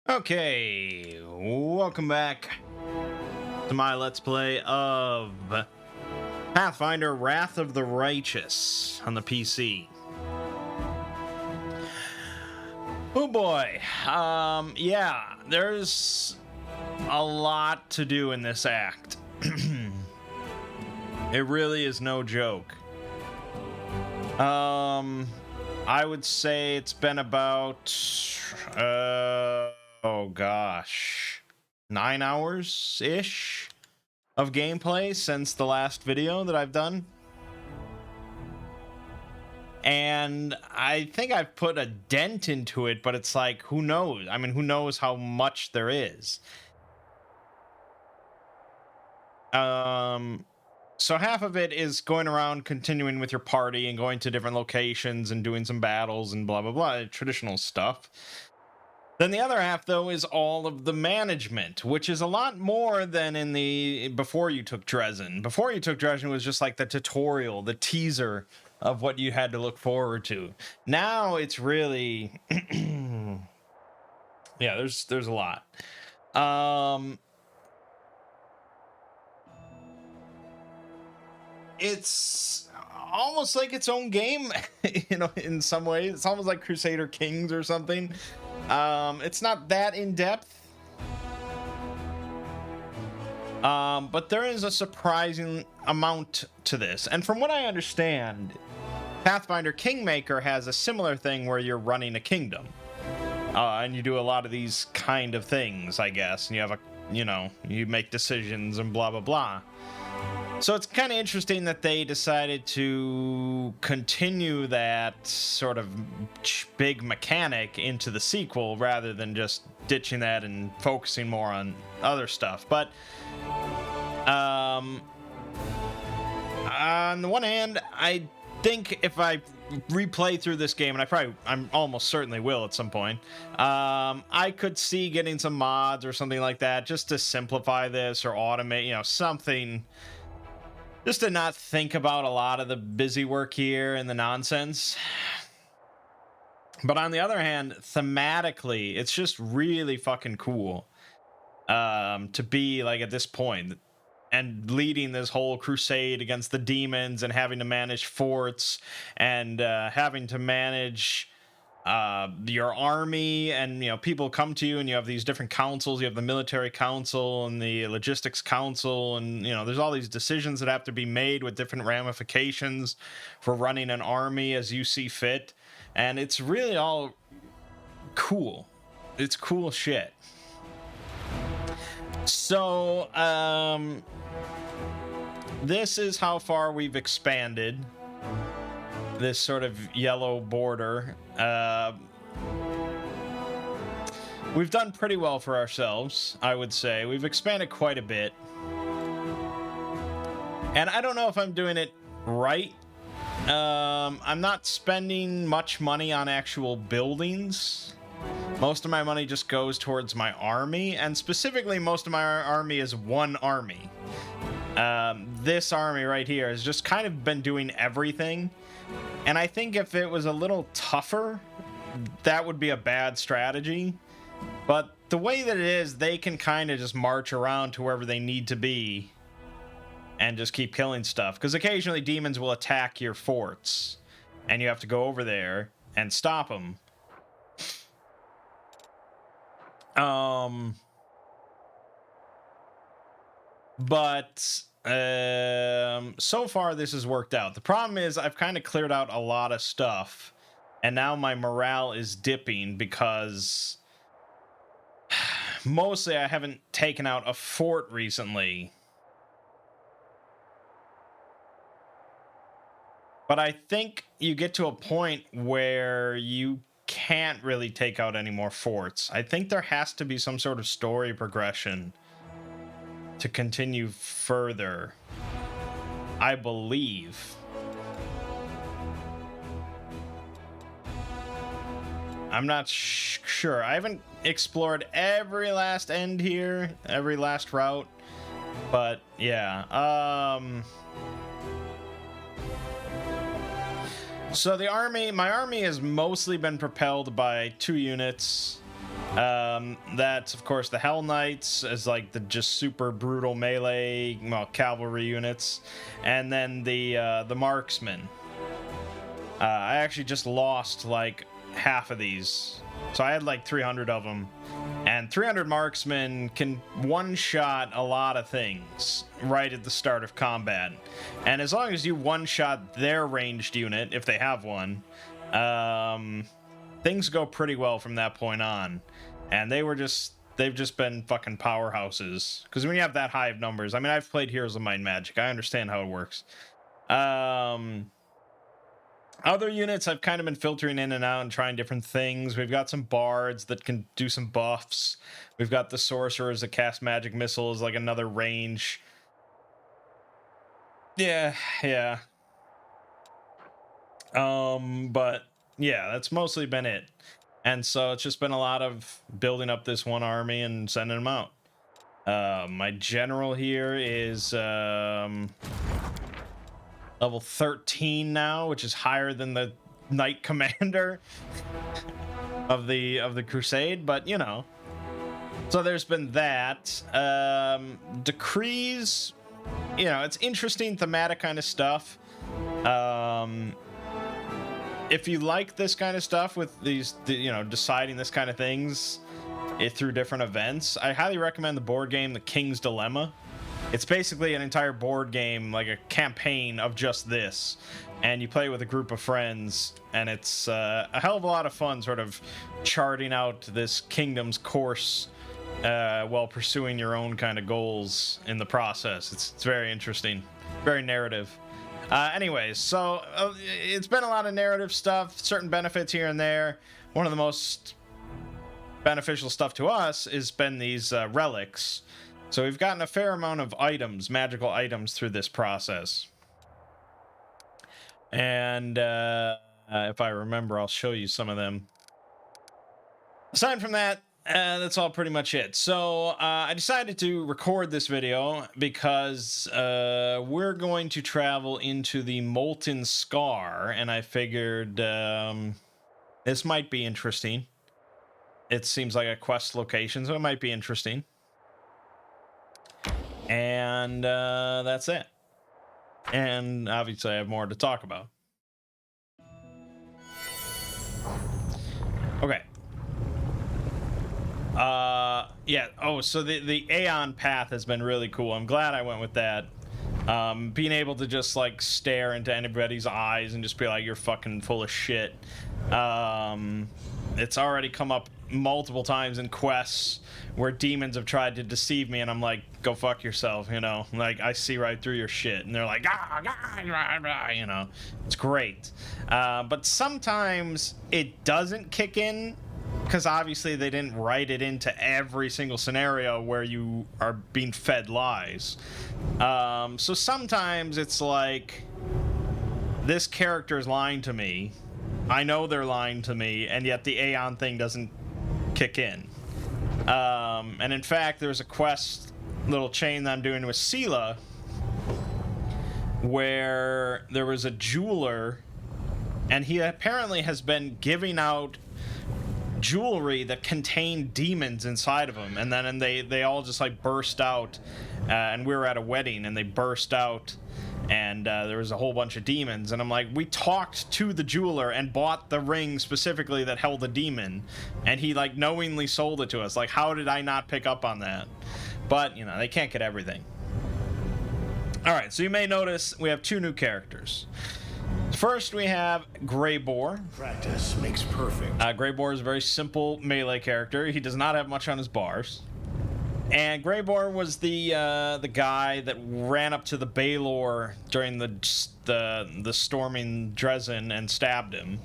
Okay, welcome back to my Let's Play of Pathfinder Wrath of the Righteous on the PC. Oh boy, yeah, there's a lot to do in this act. It really is no joke. I would say it's been about, oh gosh, 9 hours-ish of gameplay since the last video that I've done. And I think I've put a dent into it, but it's like, who knows? I mean, who knows how much there is? So half of it is going around continuing with your party and going to different locations and doing some battles and blah, blah, blah, traditional stuff. Then the other half, though, is all of the management, which is a lot more than in the before you took Dresden. Before you took Dresden was just like the tutorial, the teaser of what you had to look forward to. Now it's really, yeah, there's a lot. It's almost like its own game, you know, in some ways. It's almost like Crusader Kings or something. It's not that in-depth. But there is a surprising amount to this. And from what I understand, Pathfinder Kingmaker has a similar thing where you're running a kingdom. And you do a lot of these kind of things, I guess. And you have a, you know, you make decisions and blah, blah, blah. So it's kind of interesting that they decided to continue that sort of big mechanic into the sequel rather than just ditching that and focusing more on other stuff. But on the one hand, I think if I replay through this game, and I'm almost certainly will at some point, I could see getting some mods or something like that just to simplify this or automate, you know, something. Just to not think about a lot of the busy work here and the nonsense. But on the other hand, thematically, it's just really fucking cool to be like at this point and leading this whole crusade against the demons and having to manage forts and having to manage your army, and you know, people come to you and you have these different councils. You have the military council and the logistics council, and you know, there's all these decisions that have to be made with different ramifications for running an army as you see fit. And it's really all cool. It's cool shit. So this is how far we've expanded this sort of yellow border. We've done pretty well for ourselves, I would say. We've expanded quite a bit. And I don't know if I'm doing it right. I'm not spending much money on actual buildings. Most of my money just goes towards my army, and specifically most of my army is one army. This army right here has just kind of been doing everything. And I think if it was a little tougher, that would be a bad strategy. But the way that it is, they can kind of just march around to wherever they need to be and just keep killing stuff. Because occasionally demons will attack your forts, and you have to go over there and stop them. But so far this has worked out. The problem is I've kind of cleared out a lot of stuff, and now my morale is dipping because mostly I haven't taken out a fort recently. But I think you get to a point where you can't really take out any more forts. I think there has to be some sort of story progression to continue further, I believe. I'm not sure. I haven't explored every last end here, every last route, but yeah. So the army, my army has mostly been propelled by 2 units. That's of course the Hell Knights as like the just super brutal melee, well, cavalry units, and then the marksmen. I actually just lost like half of these, so I had like 300 of them, and 300 marksmen can one-shot a lot of things right at the start of combat, and as long as you one-shot their ranged unit, if they have one, things go pretty well from that point on. And they've just been fucking powerhouses, because when you have that high of numbers, I mean, I've played Heroes of Might and Magic, I understand how it works. Other units I've kind of been filtering in and out and trying different things. We've got some bards that can do some buffs. We've got the sorcerers that cast magic missiles, like another range. Yeah. But yeah, that's mostly been it. And so it's just been a lot of building up this one army and sending them out. My general here is level 13 now, which is higher than the Knight Commander of the Crusade, but you know. So there's been that. Decrees, you know, it's interesting thematic kind of stuff. If you like this kind of stuff with these, you know, deciding this kind of things through different events, I highly recommend the board game The King's Dilemma. It's basically an entire board game, like a campaign of just this, and you play with a group of friends, and it's a hell of a lot of fun sort of charting out this kingdom's course while pursuing your own kind of goals in the process. It's very interesting, very narrative. Anyways, so it's been a lot of narrative stuff, certain benefits here and there. One of the most beneficial stuff to us has been these relics. So we've gotten a fair amount of items, magical items, through this process. And if I remember, I'll show you some of them. Aside from that, that's all pretty much it. So I decided to record this video because we're going to travel into the Molten Scar, and I figured this might be interesting. It seems like a quest location, so it might be interesting. And that's it. And obviously I have more to talk about. Okay. Yeah. Oh, so the Aeon path has been really cool. I'm glad I went with that. Being able to just like stare into anybody's eyes and just be like, you're fucking full of shit. It's already come up multiple times in quests where demons have tried to deceive me, and I'm like, go fuck yourself, you know, like I see right through your shit, and they're like, you know, it's great. But sometimes it doesn't kick in, because obviously they didn't write it into every single scenario where you are being fed lies. So sometimes it's like, this character is lying to me, I know they're lying to me, and yet the Aeon thing doesn't kick in. And in fact, there's a quest little chain that I'm doing with Sela where there was a jeweler, and he apparently has been giving out jewelry that contained demons inside of them, and then they all just like burst out, and we were at a wedding and they burst out, and there was a whole bunch of demons, and I'm like, we talked to the jeweler and bought the ring specifically that held the demon, and he like knowingly sold it to us. Like, how did I not pick up on that? But you know, they can't get everything. All right, so you may notice we have two new characters. First, we have Grey Boar. Practice makes perfect. Grey Boar is a very simple melee character. He does not have much on his bars. And Grey Boar was the guy that ran up to the Baelor during the storming Dresden and stabbed him.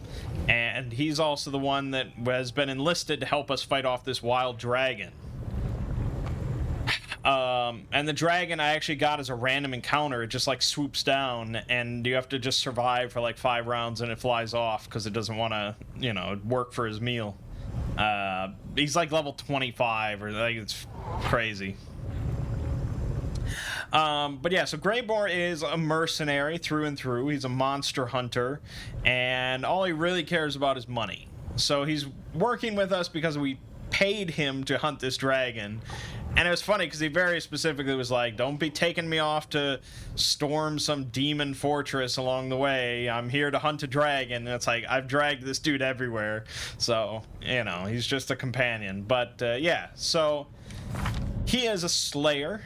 And he's also the one that has been enlisted to help us fight off this wild dragon. And the dragon I actually got as a random encounter. It just like swoops down, and you have to just survive for like 5 rounds, and it flies off because it doesn't want to, you know, work for his meal. He's like level 25, or like, it's crazy. But yeah, so Grey Boar is a mercenary through and through. He's a monster hunter, and all he really cares about is money. So he's working with us because we paid him to hunt this dragon. And it was funny because he very specifically was like, don't be taking me off to storm some demon fortress along the way. I'm here to hunt a dragon. And it's like, I've dragged this dude everywhere. So, you know, he's just a companion. But, yeah, so he is a slayer.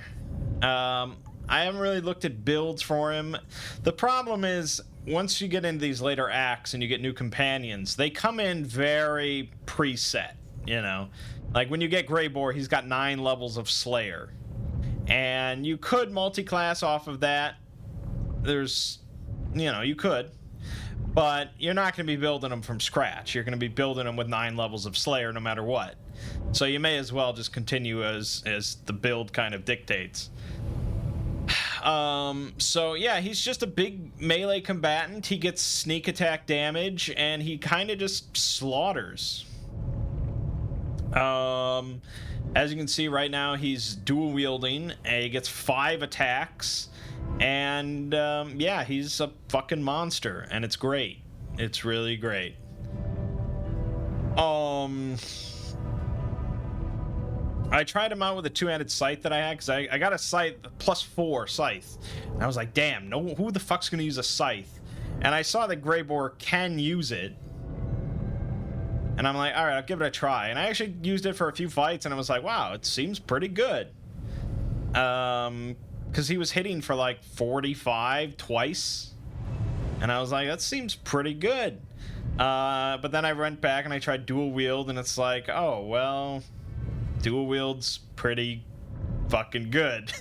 I haven't really looked at builds for him. The problem is, once you get into these later acts and you get new companions, they come in very preset, you know? Like, when you get Greyboar, he's got 9 levels of Slayer. And you could multi-class off of that. There's, you know, you could. But you're not going to be building them from scratch. You're going to be building them with 9 levels of Slayer no matter what. So you may as well just continue as the build kind of dictates. So yeah, he's just a big melee combatant. He gets sneak attack damage, and he kind of just slaughters. As you can see right now, he's dual wielding, and he gets 5 attacks, and yeah, he's a fucking monster, and it's great. It's really great. I tried him out with a 2-handed scythe that I had, because I got a scythe, +4 scythe, and I was like, damn, no, who the fuck's gonna use a scythe? And I saw that Greyboar can use it, and I'm like, all right, I'll give it a try. And I actually used it for a few fights, and I was like, wow, it seems pretty good. Because he was hitting for like 45 twice, and I was like, that seems pretty good. But then I went back and I tried dual wield, and it's like, oh, well, dual wield's pretty fucking good.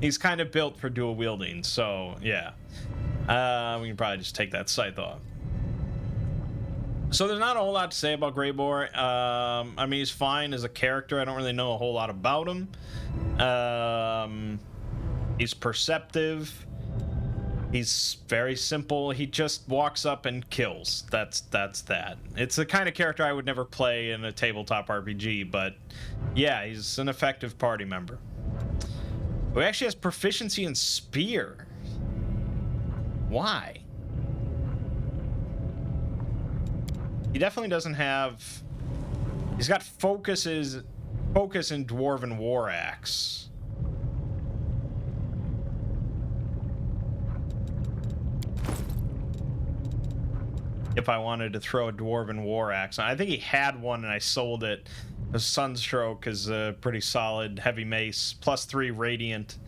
He's kind of built for dual wielding, so yeah. We can probably just take that scythe off. So there's not a whole lot to say about Greyboar. I mean, he's fine as a character. I don't really know a whole lot about him. He's perceptive. He's very simple. He just walks up and kills. That's that. It's the kind of character I would never play in a tabletop RPG, but yeah, he's an effective party member. Who actually has proficiency in spear. Why? He definitely doesn't have... He's got focus in Dwarven War Axe. If I wanted to throw a Dwarven War Axe. I think he had one and I sold it. The Sunstroke is a pretty solid heavy mace. +3 Radiant.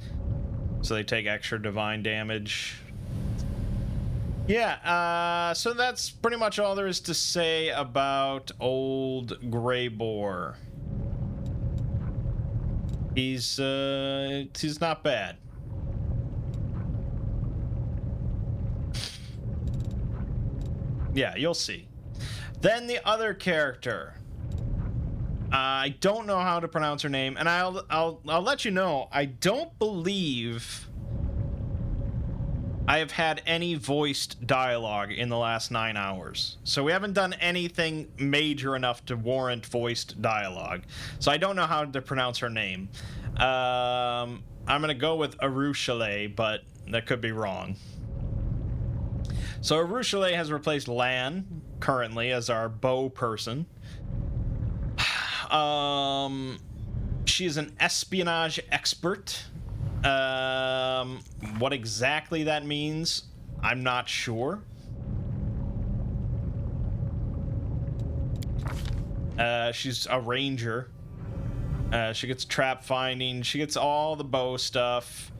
So they take extra divine damage. Yeah, so that's pretty much all there is to say about old Greyboar. He's not bad. Yeah, you'll see. Then the other character. I don't know how to pronounce her name, and I'll let you know. I don't believe I have had any voiced dialogue in the last 9 hours. So we haven't done anything major enough to warrant voiced dialogue. So I don't know how to pronounce her name. I'm gonna go with Arushale, but that could be wrong. So Arushale has replaced Lan currently as our bow person. She's an espionage expert. What exactly that means, I'm not sure. She's a ranger. She gets trap finding. She gets all the bow stuff.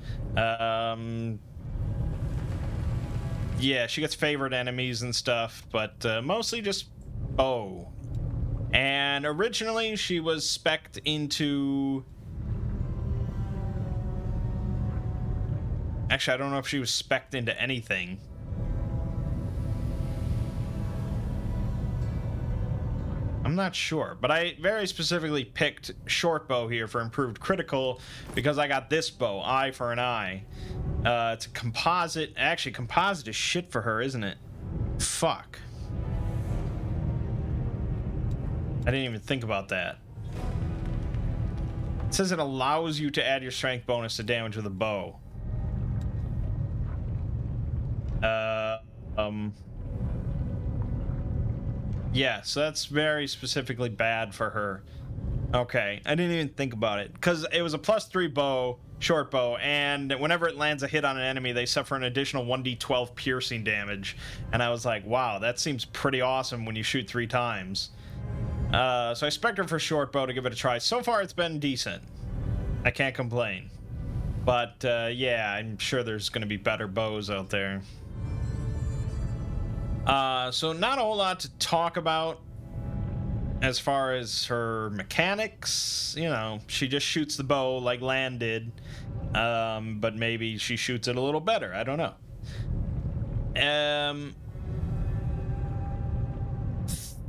Yeah, she gets favorite enemies and stuff, but mostly just bow. And originally she was spec'd into... Actually, I don't know if she was spec'd into anything. I'm not sure, but I very specifically picked short bow here for improved critical because I got this bow, eye for an eye. It's a composite. Actually, composite is shit for her, isn't it? Fuck. I didn't even think about that. It says it allows you to add your strength bonus to damage with a bow. Yeah, so that's very specifically bad for her. Okay, I didn't even think about it because it was a +3 bow, short bow, and whenever it lands a hit on an enemy, they suffer an additional 1d12 piercing damage. And I was like, wow, that seems pretty awesome when you shoot 3 times. So I spec'd her for short bow to give it a try. So far, it's been decent. I can't complain. But yeah, I'm sure there's going to be better bows out there. So not a whole lot to talk about. As far as her mechanics, you know, she just shoots the bow like Lan did, but maybe she shoots it a little better. I don't know.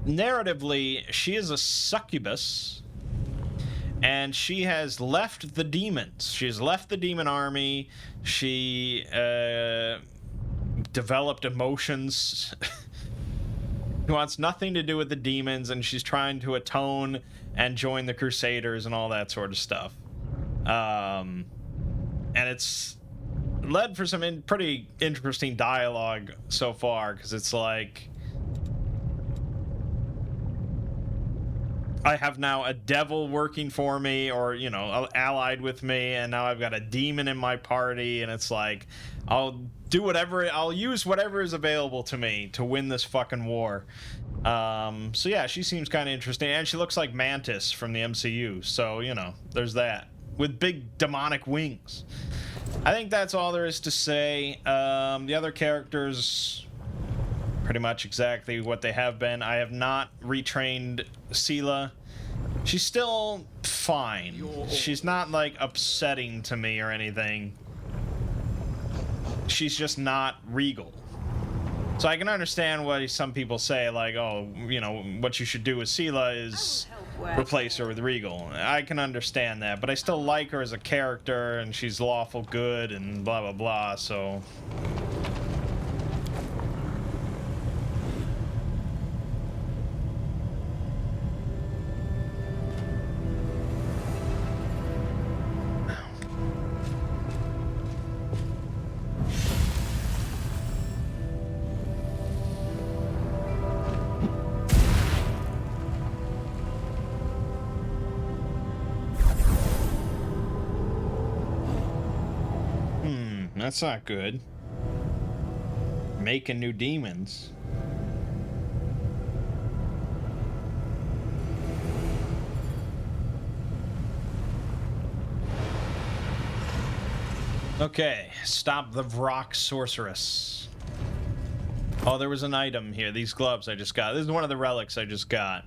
Narratively, she is a succubus, and she has left the demons. She has left the demon army. She developed emotions. She wants nothing to do with the demons, and she's trying to atone and join the Crusaders and all that sort of stuff. And it's led for some pretty interesting dialogue so far, because it's like, I have now a devil working for me, or, you know, allied with me, and now I've got a demon in my party, and it's like, I'll use whatever is available to me to win this fucking war. So yeah, she seems kind of interesting, and she looks like Mantis from the MCU, so, you know, there's that. With big demonic wings. I think that's all there is to say. The other characters, pretty much exactly what they have been. I have not retrained Sela. She's still fine. She's not, like, upsetting to me or anything. She's just not regal. So I can understand what some people say, like, oh, you know, what you should do with Sela is replace her with regal. I can understand that, but I still like her as a character, and she's lawful good and blah, blah, blah, so... That's not good. Making new demons. Okay, stop the Vrock sorceress. Oh, there was an item here. These gloves I just got. This is one of the relics I just got.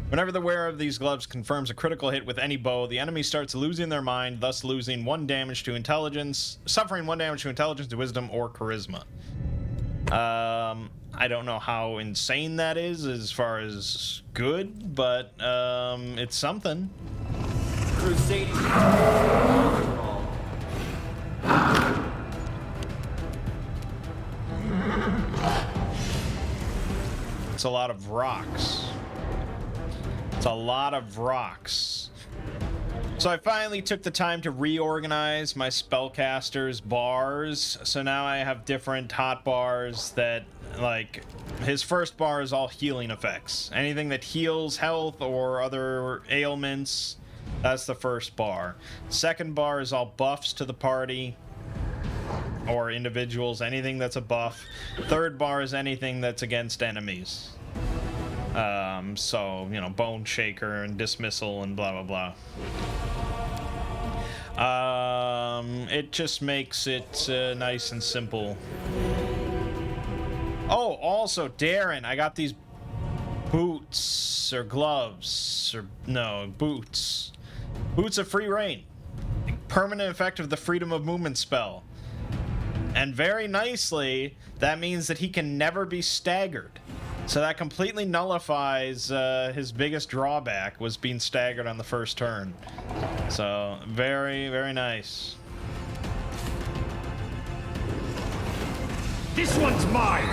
Whenever the wearer of these gloves confirms a critical hit with any bow, the enemy starts losing their mind, thus losing 1 damage to intelligence, suffering 1 damage to intelligence, to wisdom, or charisma. I don't know how insane that is as far as good, but it's something. Crusading. It's a lot of rocks. It's a lot of rocks. So I finally took the time to reorganize my spellcaster's bars. So now I have different hot bars that, like, his first bar is all healing effects. Anything that heals health or other ailments, that's the first bar. Second bar is all buffs to the party or individuals, anything that's a buff. Third bar is anything that's against enemies. So, you know, Bone Shaker and Dismissal and blah, blah, blah. It just makes it nice and simple. Oh, also, Darren, I got these boots or gloves or no, boots. Boots of Free Reign. Permanent effect of the Freedom of Movement spell. And very nicely, that means that he can never be staggered. So that completely nullifies his biggest drawback, was being staggered on the first turn. So, very, very nice. This one's mine!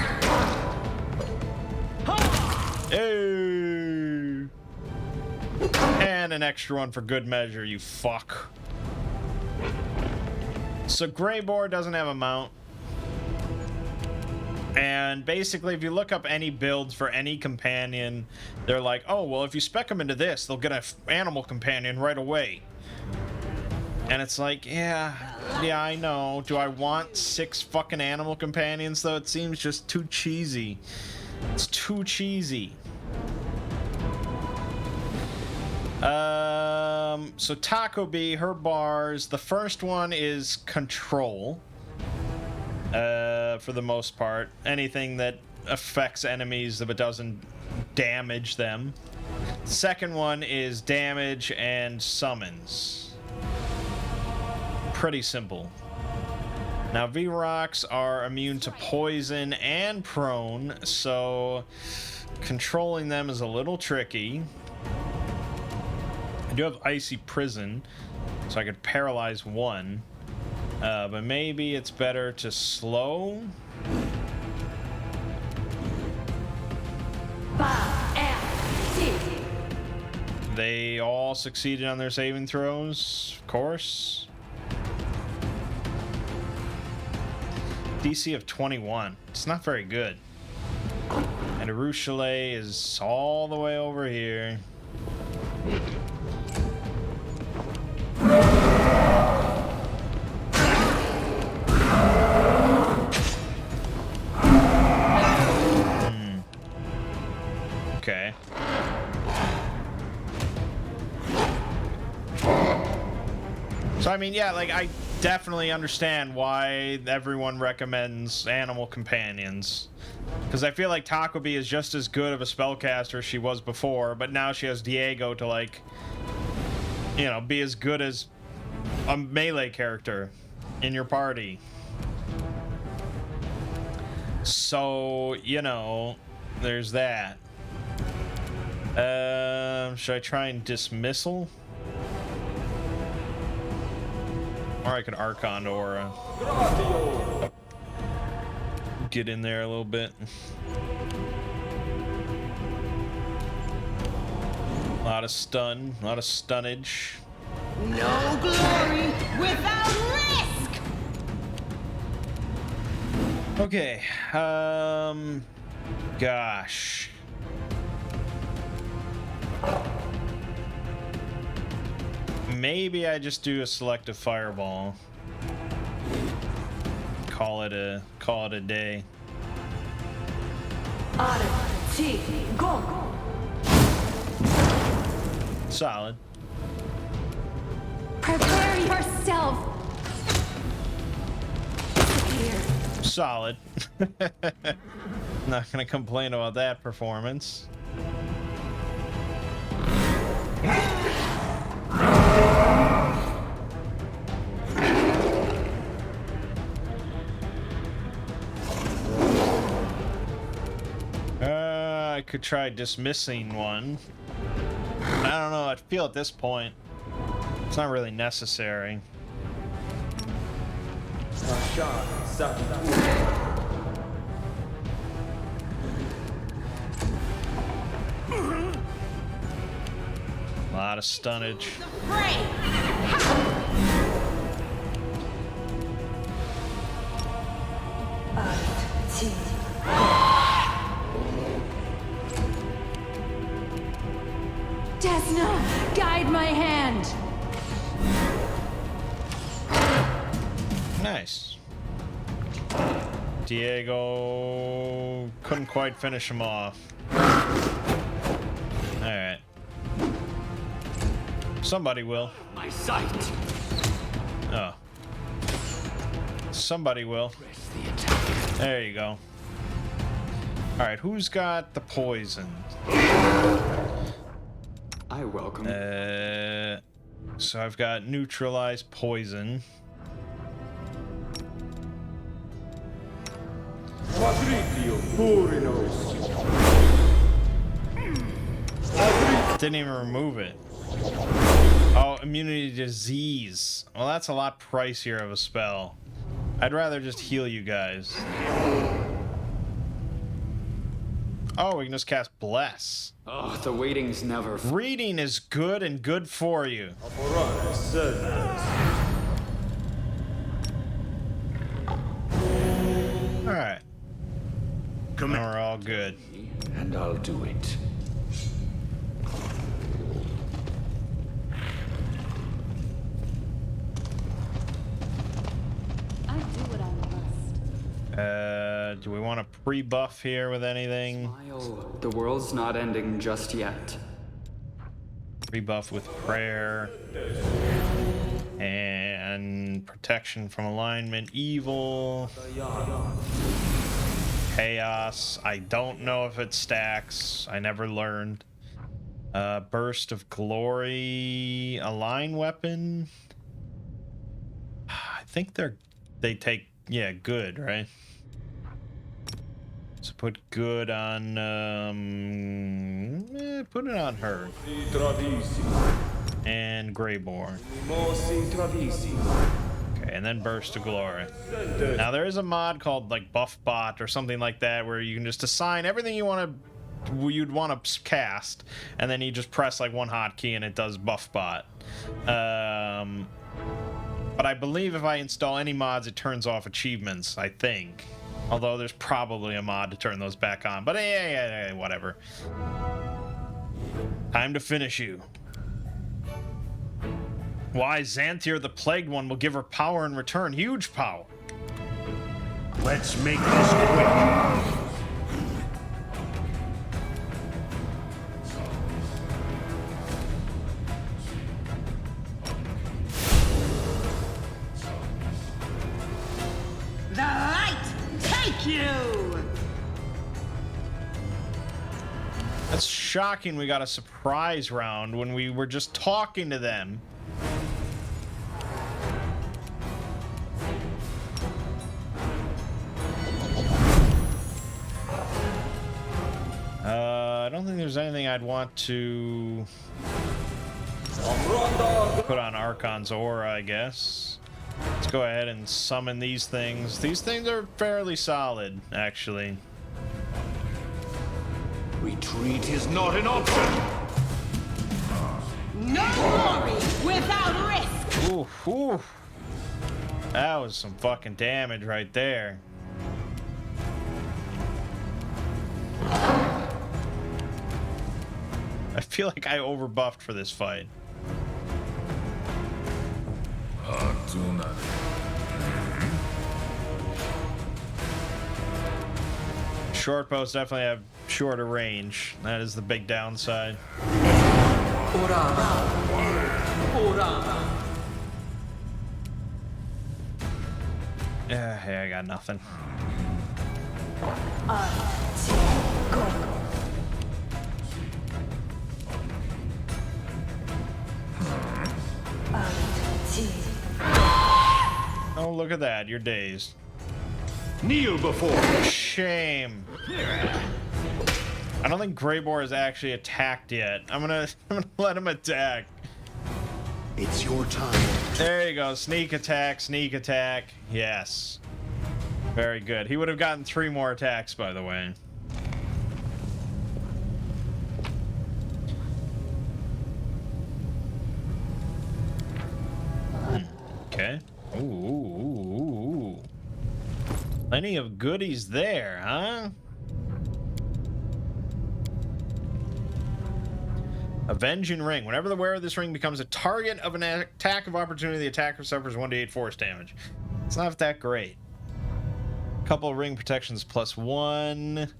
Hey! And an extra one for good measure, you fuck. So Greyboar doesn't have a mount. And basically, if you look up any builds for any companion, they're like, oh, well, if you spec them into this, they'll get an animal companion right away. And it's like, yeah, I know. Do I want 6 fucking animal companions, though? It seems just too cheesy. It's too cheesy. So Taco Bee, her bars, the first one is control. For the most part. Anything that affects enemies but doesn't damage them. Second one is damage and summons. Pretty simple. Now, V-Rocks are immune to poison and prone, so controlling them is a little tricky. I do have Icy Prison, so I could paralyze one. But maybe it's better to slow. They all succeeded on their saving throws, of course. DC of 21. It's not very good. And Arushale is all the way over here. Okay. So I mean, yeah, like I definitely understand why everyone recommends animal companions, because I feel like Taco Bee is just as good of a spellcaster as she was before, but now she has Diego to, like, you know, be as good as a melee character in your party. So, you know, there's that. Should I try and dismissal? Or I could Archon Aura. Get in there a little bit. A lot of stun, a lot of stunnage. No glory without risk! Okay, gosh. Maybe I just do a selective fireball. Call it a day. Solid. Prepare yourself. Here. Solid. Not gonna complain about that performance. I could try dismissing one. I don't know, I feel at this point it's not really necessary. A lot of stunnage. Desna, guide my hand. Nice. Diego couldn't quite finish him off. Alright. Somebody will. My sight. Oh. Somebody will. There you go. Alright, who's got the poison? I welcome. So I've got neutralized poison. Didn't even remove it. Oh, immunity to disease. Well, that's a lot pricier of a spell. I'd rather just heal you guys. Oh, we can just cast Bless. Oh, the waiting's never. Reading is good and good for you. Alright. We're all good. And I'll do it. I do what I must. Do we want to pre-buff here with anything? Smile. The world's not ending just yet. Pre-buff with prayer. And protection from alignment, evil. Chaos. I don't know if it stacks. I never learned. Burst of glory. Align weapon. I think they take, yeah, good, right? So put good on put it on her. And Greyborn. Okay, and then Burst of Glory. Now there is a mod called like Buff Bot or something like that where you can just assign everything you'd want to cast, and then you just press like one hotkey and it does Buff Bot. But I believe if I install any mods, it turns off achievements, I think. Although there's probably a mod to turn those back on. But yeah, whatever. Time to finish you. Why, Xanthier the Plagued One will give her power in return. Huge power. Let's make this quick. The light take you! That's shocking we got a surprise round when we were just talking to them. I don't think there's anything I'd want to put on Archon's aura, I guess. Let's go ahead and summon these things. These things are fairly solid, actually. Retreat is not an option. No glory without risk! Ooh, ooh. That was some fucking damage right there. I feel like I overbuffed for this fight. Short bows definitely have shorter range. That is the big downside. Yeah, hey, I got nothing. Oh, look at that. You're dazed. Kneel before. Shame. I don't think Greybor has actually attacked yet. I'm gonna let him attack. It's your time. There you go. Sneak attack, sneak attack. Yes. Very good. He would have gotten 3 more attacks, by the way. Okay. Ooh. Plenty of goodies there, huh? Avenging Ring. Whenever the wearer of this ring becomes a target of an attack of opportunity, the attacker suffers 1d8 force damage. It's not that great. Couple of ring protections +1.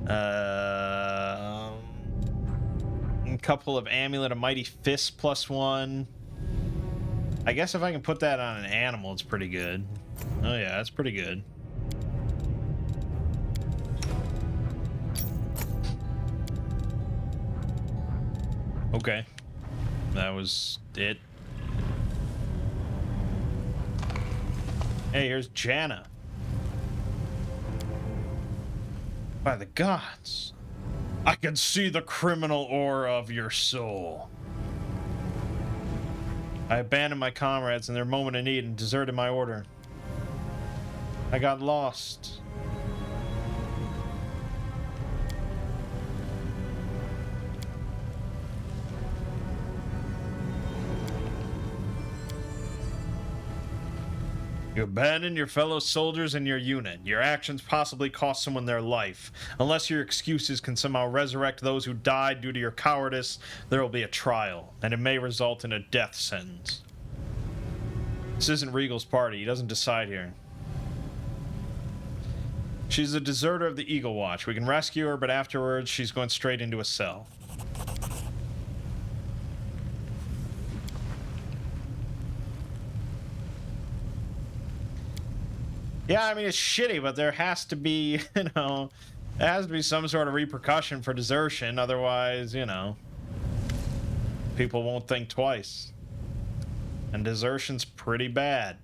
A couple of Amulet of Mighty Fist +1. I guess if I can put that on an animal, it's pretty good. Oh yeah, that's pretty good. Okay. That was it. Hey, here's Janna. By the gods, I can see the criminal aura of your soul. I abandoned my comrades in their moment of need and deserted my order. I got lost. You abandoned your fellow soldiers and your unit. Your actions possibly cost someone their life. Unless your excuses can somehow resurrect those who died due to your cowardice, there will be a trial, and it may result in a death sentence. This isn't Regal's party. He doesn't decide here. She's a deserter of the Eagle Watch. We can rescue her, but afterwards she's going straight into a cell. Yeah, I mean, it's shitty, but there has to be, you know, there has to be some sort of repercussion for desertion. Otherwise, you know, people won't think twice. And desertion's pretty bad.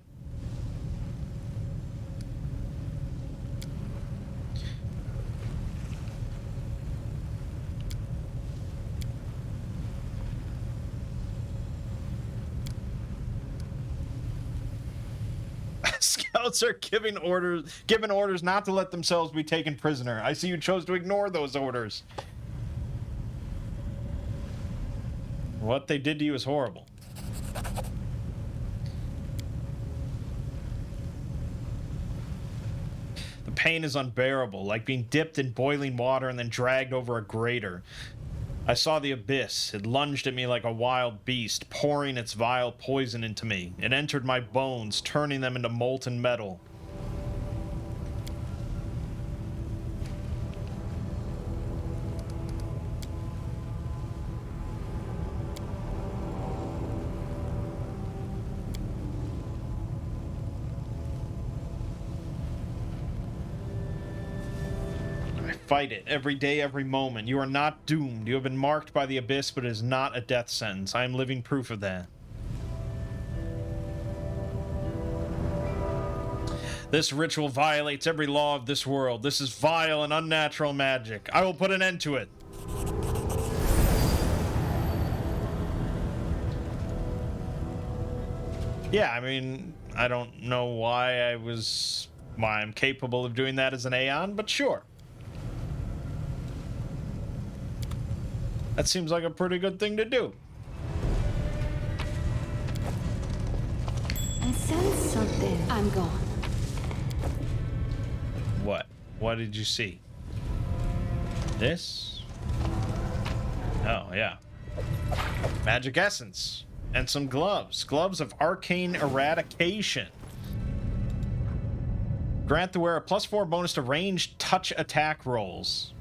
Scouts are given orders not to let themselves be taken prisoner. I see you chose to ignore those orders. What they did to you is horrible. The pain is unbearable, like being dipped in boiling water and then dragged over a grater. I saw the abyss. It lunged at me like a wild beast, pouring its vile poison into me. It entered my bones, turning them into molten metal. Fight it every day, every moment. You are not doomed. You have been marked by the abyss, but it is not a death sentence. I am living proof of that. This ritual violates every law of this world. This is vile and unnatural magic. I will put an end to it. Yeah, I mean, I don't know why I'm capable of doing that as an Aeon, but sure. That seems like a pretty good thing to do. I sense something. I'm gone. What? What did you see? This? Oh, yeah. Magic essence. And some gloves. Gloves of arcane eradication. Grant the wearer a +4 bonus to ranged touch attack rolls.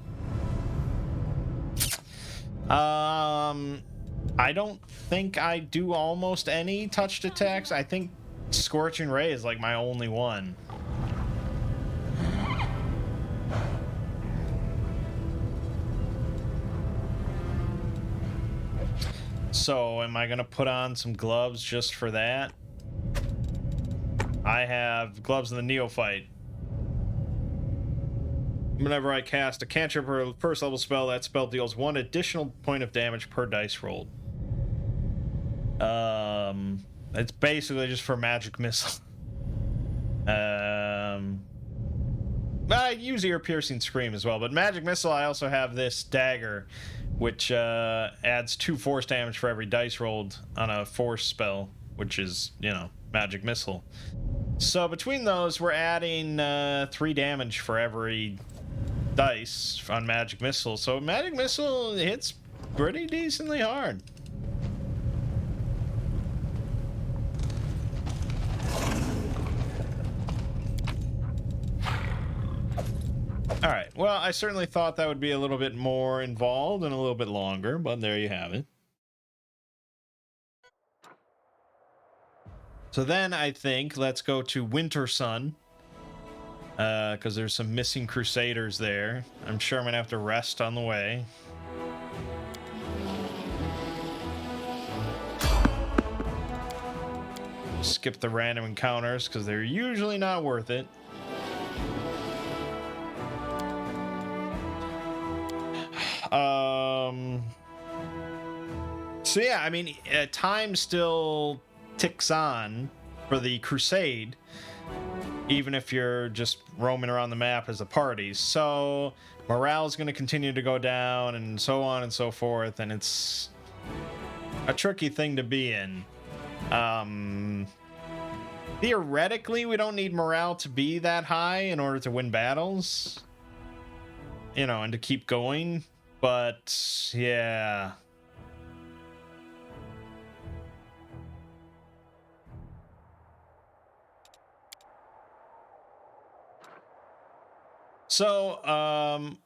I don't think I do almost any touched attacks. I think Scorching Ray is like my only one. So, am I gonna put on some gloves just for that? I have gloves in the Neophyte. Whenever I cast a cantrip or a first level spell, that spell deals 1 additional point of damage per dice rolled. It's basically just for magic missile. I use ear piercing scream as well, but magic missile I also have this dagger, which adds 2 force damage for every dice rolled on a force spell, which is, you know, magic missile. So between those, we're adding 3 damage for every dice on magic missile. So magic missile hits pretty decently hard. All right. Well, I certainly thought that would be a little bit more involved and a little bit longer, but there you have it. So then I think let's go to Winter Sun. Because there's some missing Crusaders there. I'm sure I'm going to have to rest on the way. Skip the random encounters because they're usually not worth it. So yeah, I mean, time still ticks on for the Crusade, even if you're just roaming around the map as a party. So morale is going to continue to go down and so on and so forth, and it's a tricky thing to be in. Theoretically, we don't need morale to be that high in order to win battles. You know, and to keep going. But, yeah. So,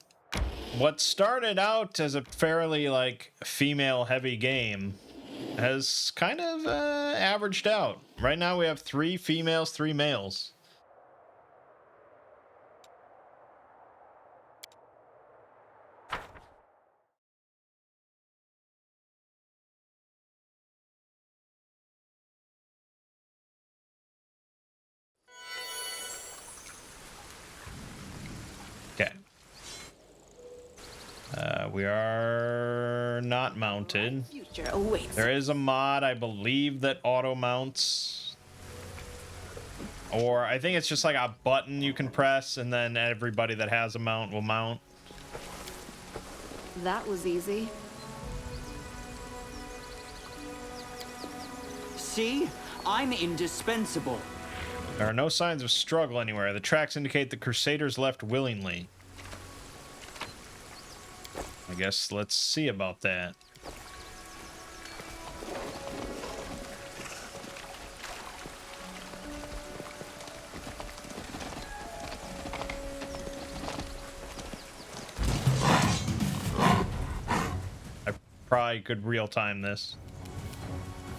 what started out as a fairly, like, female-heavy game has kind of averaged out. Right now we have 3 females, 3 males. Okay. We are not mounted. Future awaits. There is a mod, I believe, that auto mounts. Or I think it's just like a button you can press, and then everybody that has a mount will mount. That was easy. See? I'm indispensable. There are no signs of struggle anywhere. The tracks indicate the Crusaders left willingly. I guess let's see about that. I probably could real time this.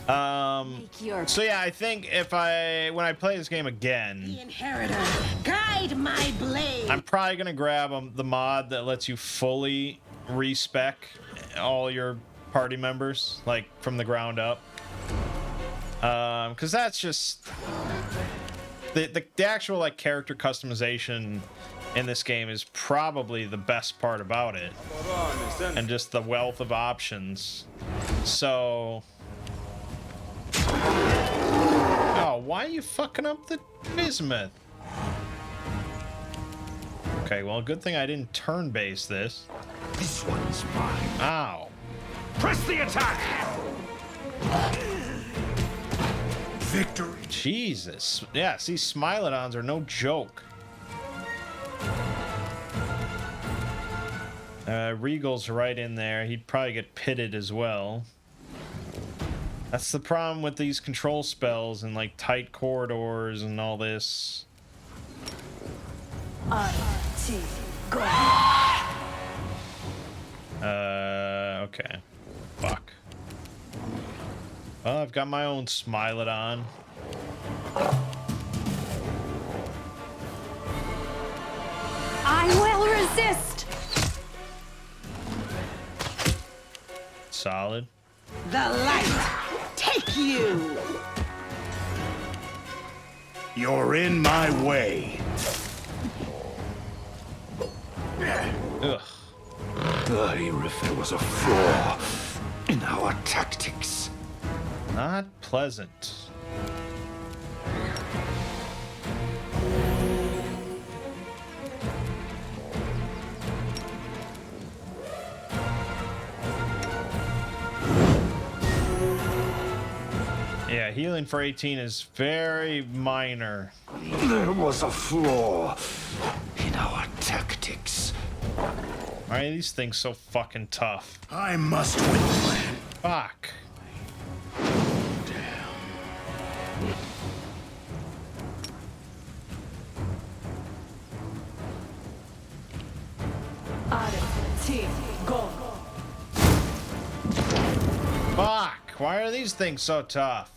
So yeah, I think when I play this game The again, inheritor, guide my blade. I'm probably gonna grab the mod that lets you fully respec all your party members, like from the ground up. Because that's just the actual like character customization in this game is probably the best part about it, and just the wealth of options. So. Oh, why are you fucking up the bismuth? Okay, well, good thing I didn't turn base this. This one's mine. Ow. Press the attack! Victory! Jesus. Yeah, see, Smilodons are no joke. Regal's right in there. He'd probably get pitted as well. That's the problem with these control spells and like tight corridors and all this. Okay. Fuck. Well, I've got my own Smilodon. I will resist. Solid. The light, take you. You're in my way. Ugh. If there was a flaw in our tactics. Not pleasant. Yeah, healing for 18 is very minor. There was a flaw in our tactics. Why are these things so fucking tough? I must win the plan. Fuck. Fuck! Why are these things so tough?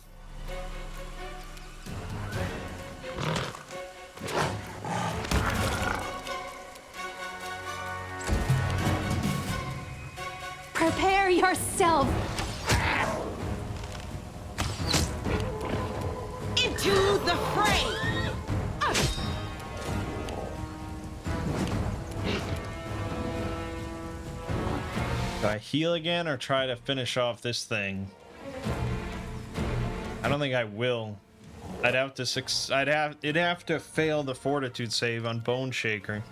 Prepare yourself. Into the fray. Do I heal again or try to finish off this thing? I don't think I will. I'd have to it'd have to fail the fortitude save on Bone Shaker.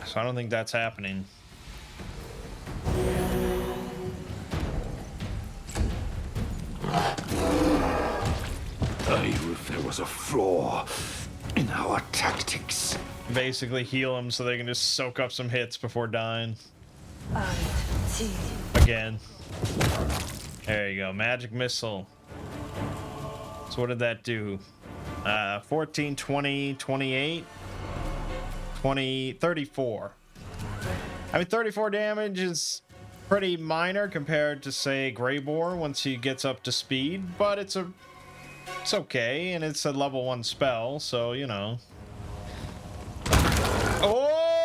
So I don't think that's happening. was a flaw in our tactics. Basically heal them so they can just soak up some hits before dying. Again. There you go. Magic missile. So what did that do? 14, 20, 28, 20, 34. I mean, 34 damage is pretty minor compared to, say, Greybore once he gets up to speed, but it's okay, and it's a level 1 spell, so, you know. Oh!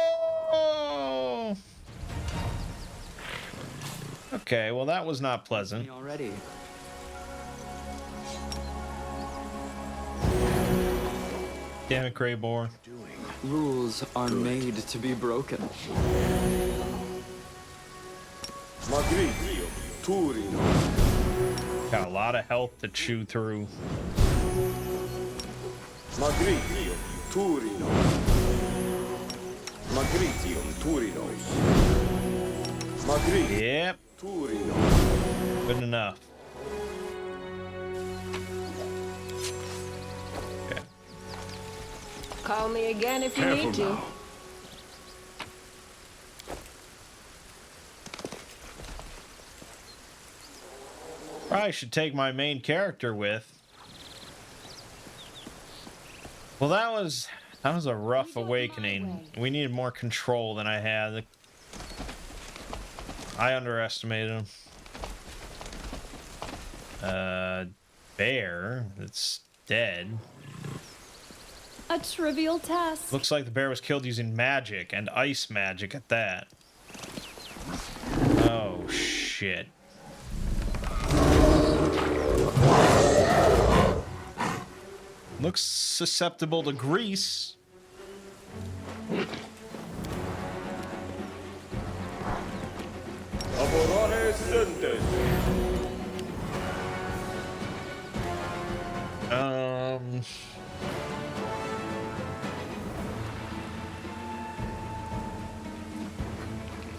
Okay, well, that was not pleasant. Already. Damn it, Greybore. Rules are made to be broken. Got a lot of health to chew through. Yep. Good enough. Okay. Call me again if you need to. Probably should take my main character with. Well, that was a rough awakening. We needed more control than I had. I underestimated him. Bear that's dead. A trivial task. Looks like the bear was killed using magic, and ice magic at that. Oh shit. Looks susceptible to grease.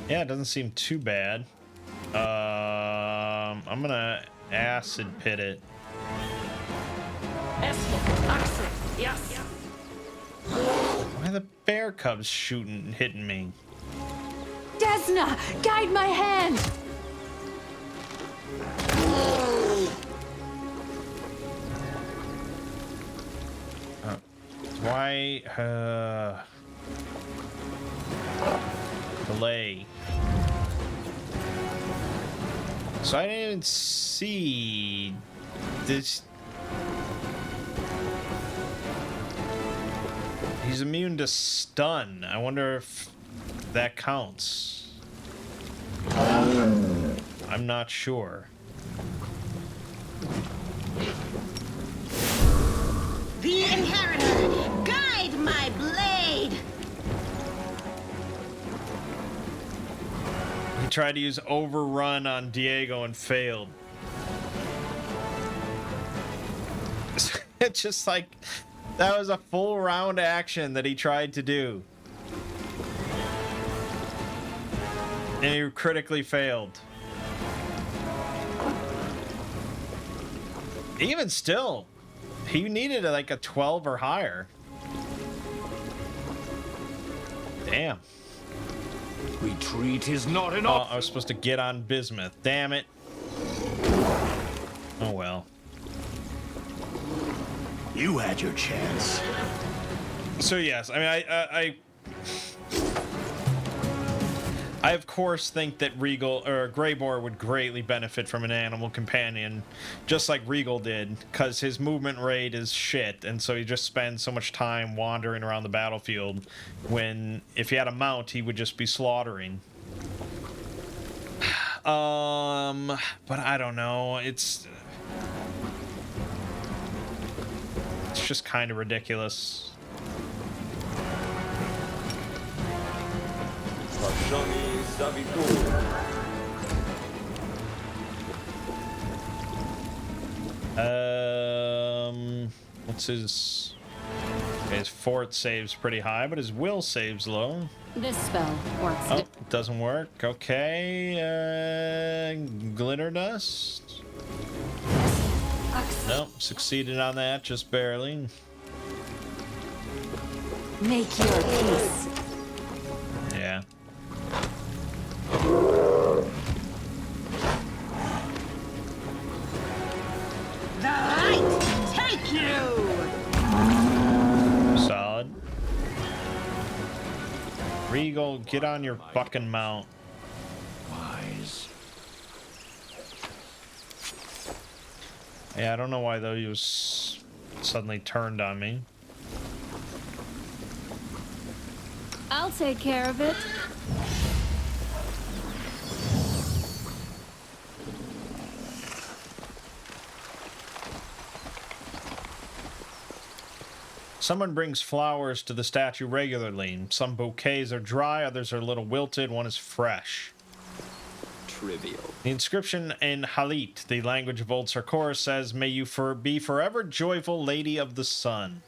Yeah, it doesn't seem too bad. I'm gonna acid pit it. Why are the bear cubs hitting me? Desna, guide my hand. Why? Delay. So I didn't even see this. He's immune to stun. I wonder if that counts. I'm not sure. The Inheritor, guide my blade. He tried to use Overrun on Diego and failed. It's just like, that was a full round action that he tried to do. And he critically failed. Even still, he needed like a 12 or higher. Damn. Retreat is not an Oh, option. I was supposed to get on bismuth. Damn it. Oh well. You had your chance. So yes, I mean, I of course think that Regal or Greybore would greatly benefit from an animal companion, just like Regal did, because his movement rate is shit, and so he just spends so much time wandering around the battlefield. When if he had a mount, he would just be slaughtering. But I don't know. It's just kind of ridiculous. What's his fort saves pretty high, but his will saves low. This spell works. Oh, it doesn't work. Okay, glitter dust. Nope, succeeded on that, just barely. Make your peace. Yeah. The light take you! Solid. Regal, get on your fucking mount. Wise. Yeah, I don't know why those suddenly turned on me. I'll take care of it. Someone brings flowers to the statue regularly. Some bouquets are dry, others are a little wilted, one is fresh. Trivial. The inscription in Halit, the language of Old Sarkor, says, "May you be forever joyful, Lady of the Sun."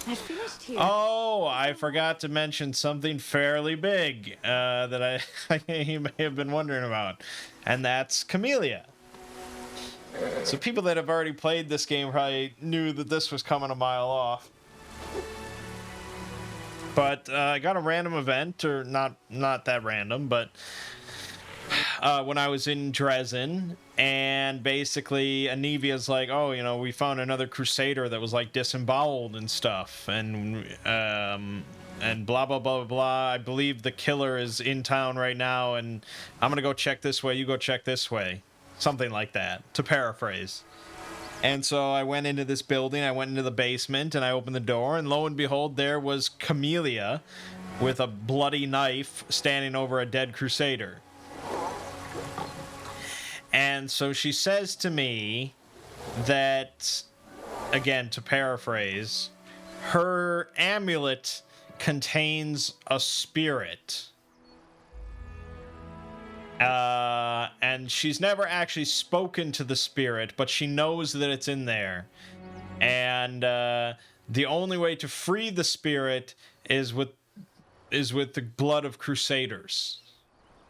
I finished here. Oh, I forgot to mention something fairly big that you may have been wondering about, and that's Camellia. So people that have already played this game probably knew that this was coming a mile off. But I got a random event, or not that random, but when I was in Dresden, and basically Anivia's like, oh, you know, we found another Crusader that was like disemboweled and stuff, and blah blah blah blah. I believe the killer is in town right now, and I'm gonna go check this way. You go check this way, something like that, to paraphrase. And so I went into this building, I went into the basement, and I opened the door, and lo and behold, there was Camellia with a bloody knife standing over a dead Crusader. And so she says to me that, again, to paraphrase, her amulet contains a spirit. And she's never actually spoken to the spirit, but she knows that it's in there. And the only way to free the spirit is with the blood of Crusaders,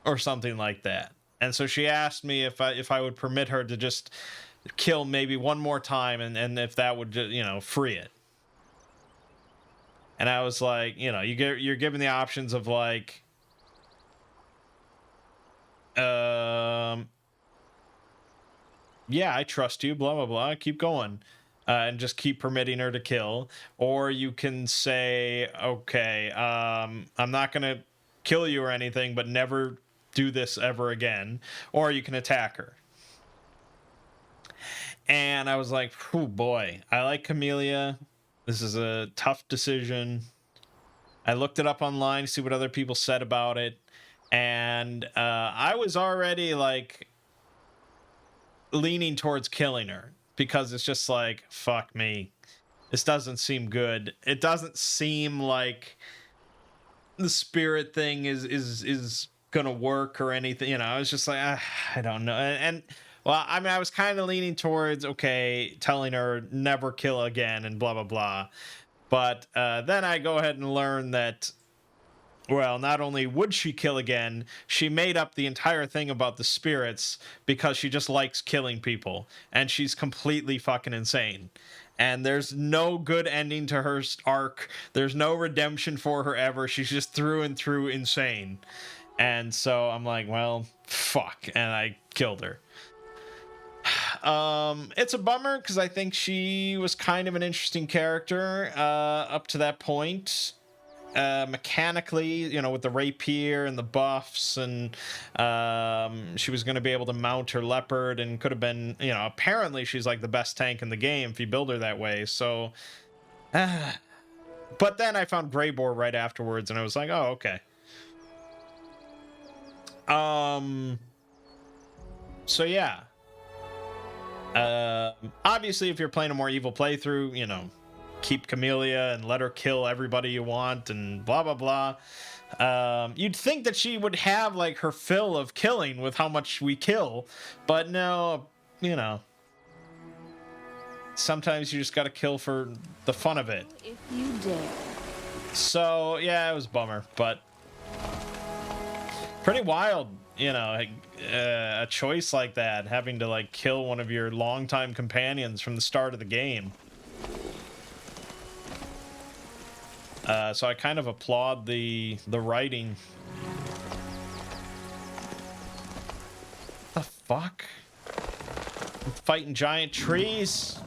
or something like that. And so she asked me if I would permit her to just kill maybe one more time, and if that would, you know, free it. And I was like, you know, you're given the options of like, yeah, I trust you, blah, blah, blah, keep going, and just keep permitting her to kill. Or you can say, okay, I'm not going to kill you or anything, but never do this ever again. Or you can attack her. And I was like, oh boy, I like Camellia. This is a tough decision. I looked it up online to see what other people said about it. And I was already like leaning towards killing her, because it's just like, fuck me, this doesn't seem good. It doesn't seem like the spirit thing is gonna work or anything, you know. I was just like, I don't know. And well, I mean, I was kind of leaning towards, okay, telling her never kill again and blah blah blah. But then I go ahead and learn that, well, not only would she kill again, she made up the entire thing about the spirits because she just likes killing people. And she's completely fucking insane. And there's no good ending to her arc. There's no redemption for her ever. She's just through and through insane. And so I'm like, well, fuck. And I killed her. It's a bummer because I think she was kind of an interesting character up to that point. Mechanically, you know, with the rapier and the buffs, and she was going to be able to mount her leopard, and could have been, you know, apparently she's like the best tank in the game if you build her that way. So but then I found Greybore right afterwards, and I was like, oh, okay. So yeah, obviously if you're playing a more evil playthrough, you know, keep Camellia and let her kill everybody you want and blah blah blah. You'd think that she would have like her fill of killing with how much we kill, but no, you know, sometimes you just gotta kill for the fun of it. If you dare. So yeah, it was a bummer, but pretty wild, you know, a choice like that, having to like kill one of your longtime companions from the start of the game. So I kind of applaud the writing. What the fuck? I'm fighting giant trees.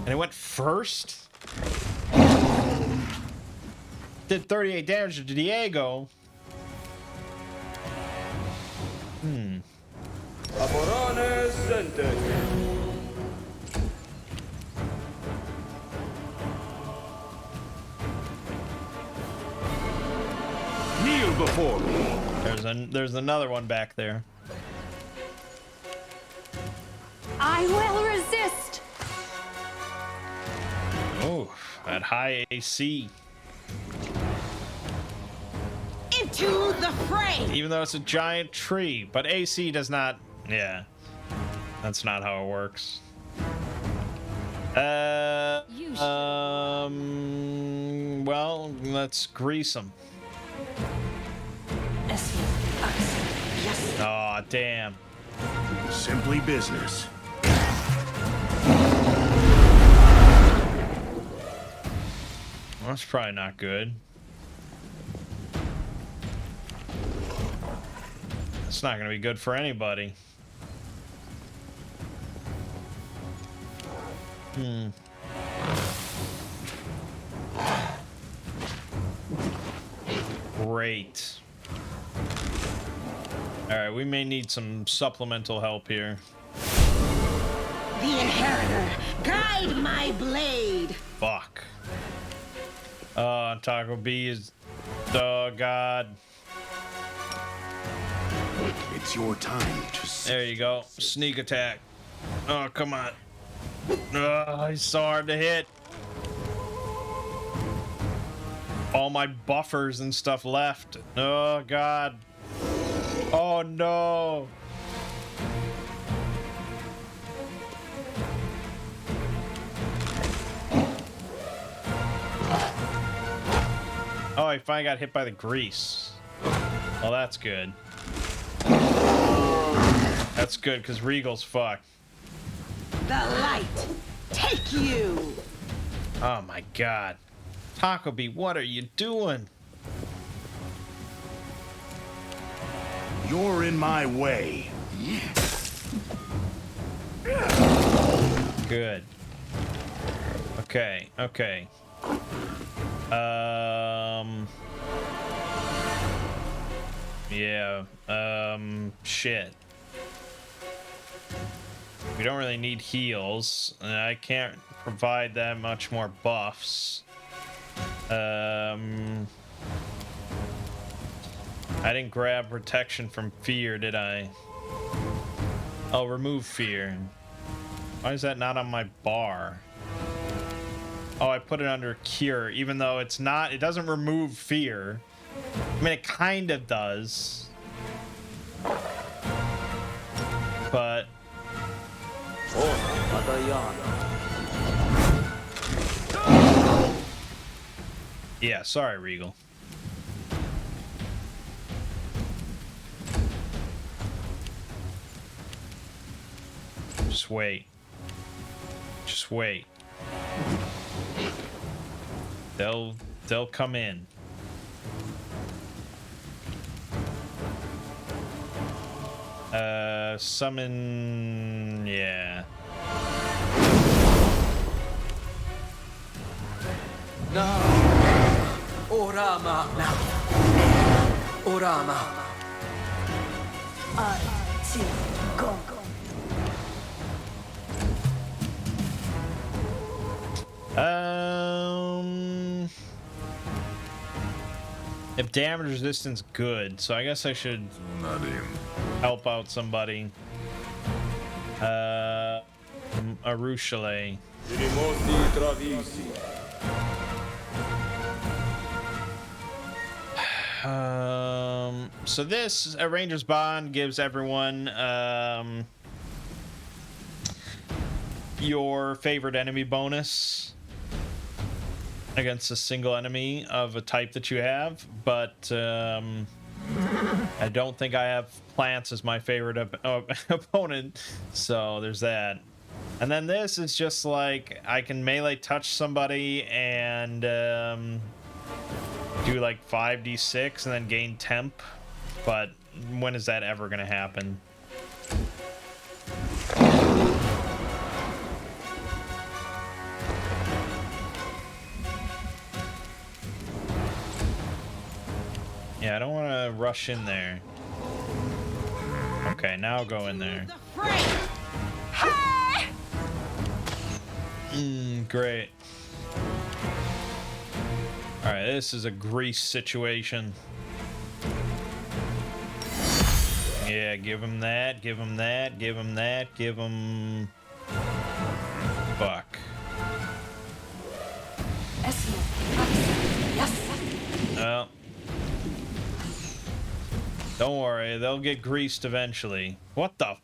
And it went first. Did 38 damage to Diego. Kneel before me. There's another one back there. I will resist. Oh, at high AC. Into the fray! Even though it's a giant tree, but AC does not. Yeah, that's not how it works. Well, let's grease them. Oh, damn. Simply business. Well, that's probably not good. It's not going to be good for anybody. Great. All right, we may need some supplemental help here. The Inheritor, guide my blade! Fuck. Taco B is... Oh, God. It's your time to... There you go. Sneak attack. Oh, come on. Oh, he's so hard to hit. All my buffers and stuff left. Oh, God. Oh, no. Oh, I finally got hit by the grease. Well, that's good. That's good, because Regal's fucked. The light, take you! Oh, my God. Taco B, what are you doing? You're in my way. Good. Okay, okay. Yeah, shit. We don't really need heals, and I can't provide that much more buffs. I didn't grab protection from fear, did I? Oh, remove fear. Why is that not on my bar? Oh, I put it under cure, even though it's not, it doesn't remove fear. I mean, it kind of does. But... yeah, sorry, Regal. Just wait. Just wait. They'll come in. Summon, yeah. Orama. Orama. Go. If damage resistance good, so I guess I should help out somebody. Arushale. So this Ranger's Bond gives everyone your favorite enemy bonus. against a single enemy of a type that you have, but I don't think I have plants as my favorite opponent, so there's that. And then this is just like I can melee touch somebody and do like 5d6 and then gain temp, but when is that ever gonna happen? Yeah, I don't want to rush in there. Okay, now go in there. Great. All right, this is a grease situation. Yeah, give him that, give him that, give him that, give him... Fuck. Well... Don't worry, they'll get greased eventually. What the...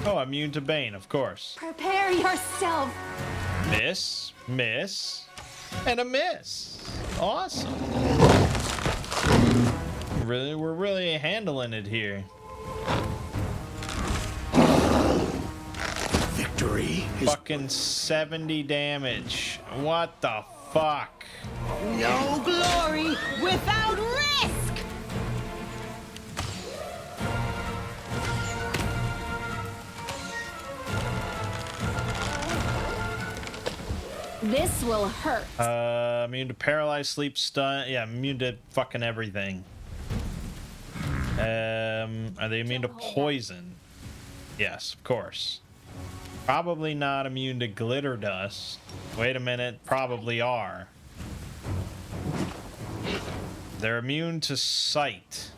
Oh, immune to Bane, of course. Prepare yourself. Miss, miss, and a miss. Awesome. We're really handling it here. Victory is Fucking 70 damage. What the fuck? No glory without risk! This will hurt. Immune to paralyzed, sleep, stun. Yeah, immune to fucking everything. Are they immune to poison? Yes, of course. Probably not immune to glitter dust. Wait a minute, probably are. They're immune to sight.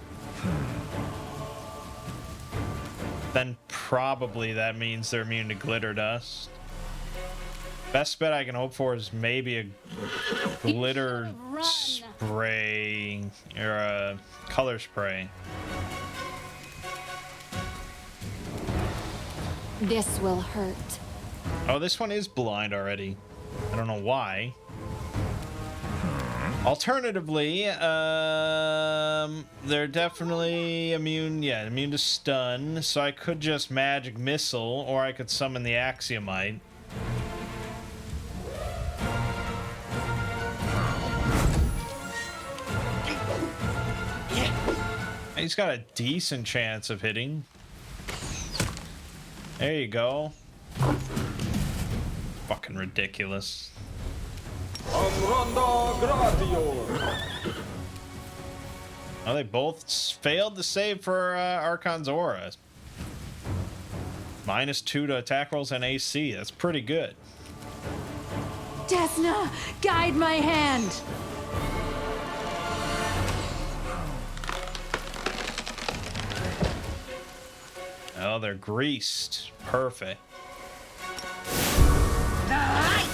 Then probably that means they're immune to glitter dust. Best bet I can hope for is maybe a glitter spray or a color spray. This will hurt. Oh, this one is blind already. I don't know why. Alternatively, they're definitely immune, yeah, immune to stun, so I could just magic missile, or I could summon the Axiomite. He's got a decent chance of hitting. There you go. Fucking ridiculous. Oh, they both failed to save for Archon's Aura. -2 to attack rolls and AC. That's pretty good. Desna, guide my hand. Oh, they're greased. Perfect. The light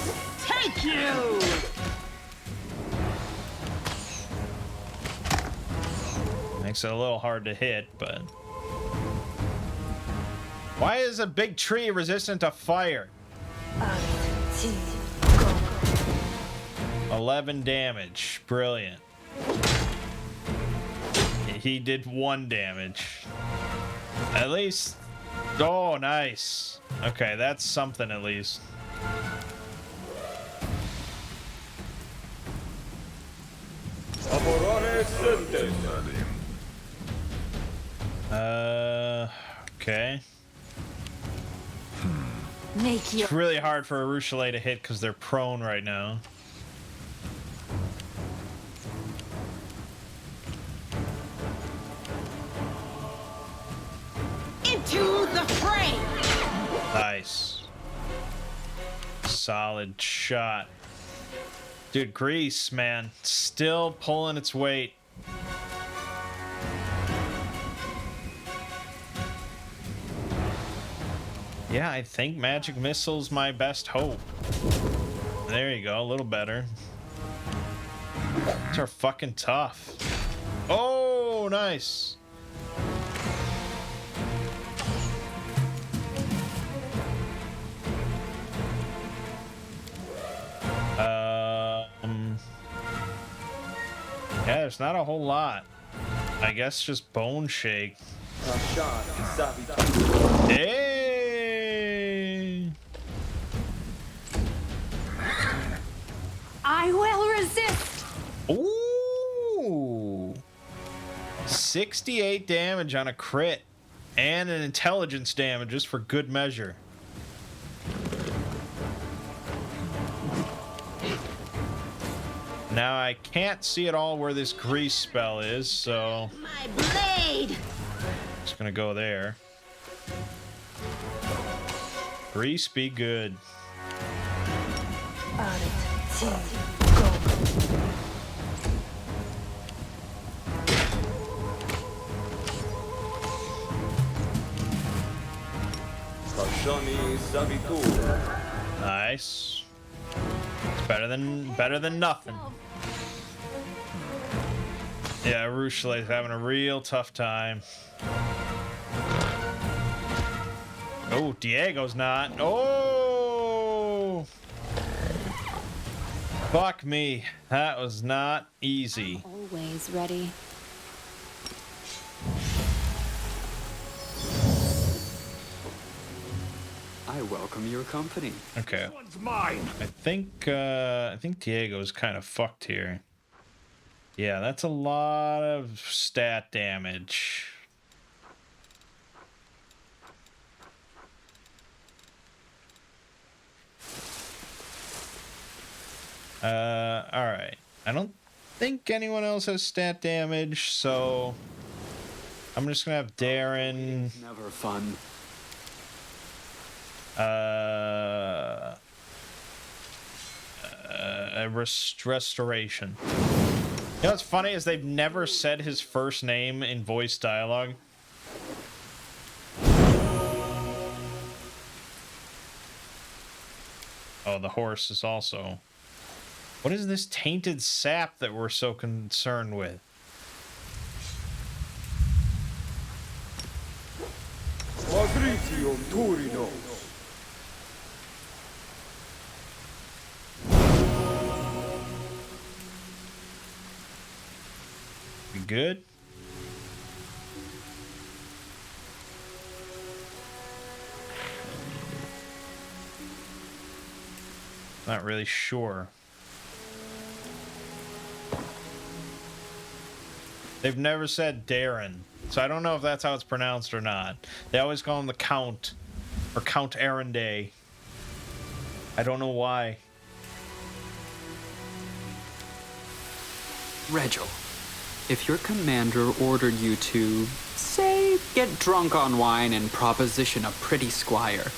take you! Makes it a little hard to hit, but... Why is a big tree resistant to fire? 11 damage. Brilliant. He did 1 damage. At least... Oh, nice. Okay, that's something at least. Okay. It's really hard for a Ruchelet to hit because they're prone right now. Into the fray! Nice. Solid shot. Dude, Grease, man. Still pulling its weight. Yeah, I think magic missile's my best hope. There you go, a little better. These are fucking tough. Oh, nice. Yeah, there's not a whole lot. I guess just bone shake. Hey! I will resist. Ooh! 68 damage on a crit. And an intelligence damage just for good measure. Now I can't see at all where this grease spell is, so My blade! just gonna go there. Grease be good. Nice. It's better than nothing. Yeah, Rushle's having a real tough time. Oh, Diego's not. Oh! Fuck me. That was not easy. Always ready. I welcome your company. Okay. One's mine. I think Diego's kind of fucked here. Yeah, that's a lot of stat damage. All right. I don't think anyone else has stat damage, so I'm just gonna have Darren. Never fun. Restoration. You know what's funny is they've never said his first name in voice dialogue. Oh, the horse is also... What is this tainted sap that we're so concerned with? We good? Not really sure. They've never said Darren, so I don't know if that's how it's pronounced or not. They always call him the Count, or Count Arenday. I don't know why. Regil, if your commander ordered you to, say, get drunk on wine and proposition a pretty squire,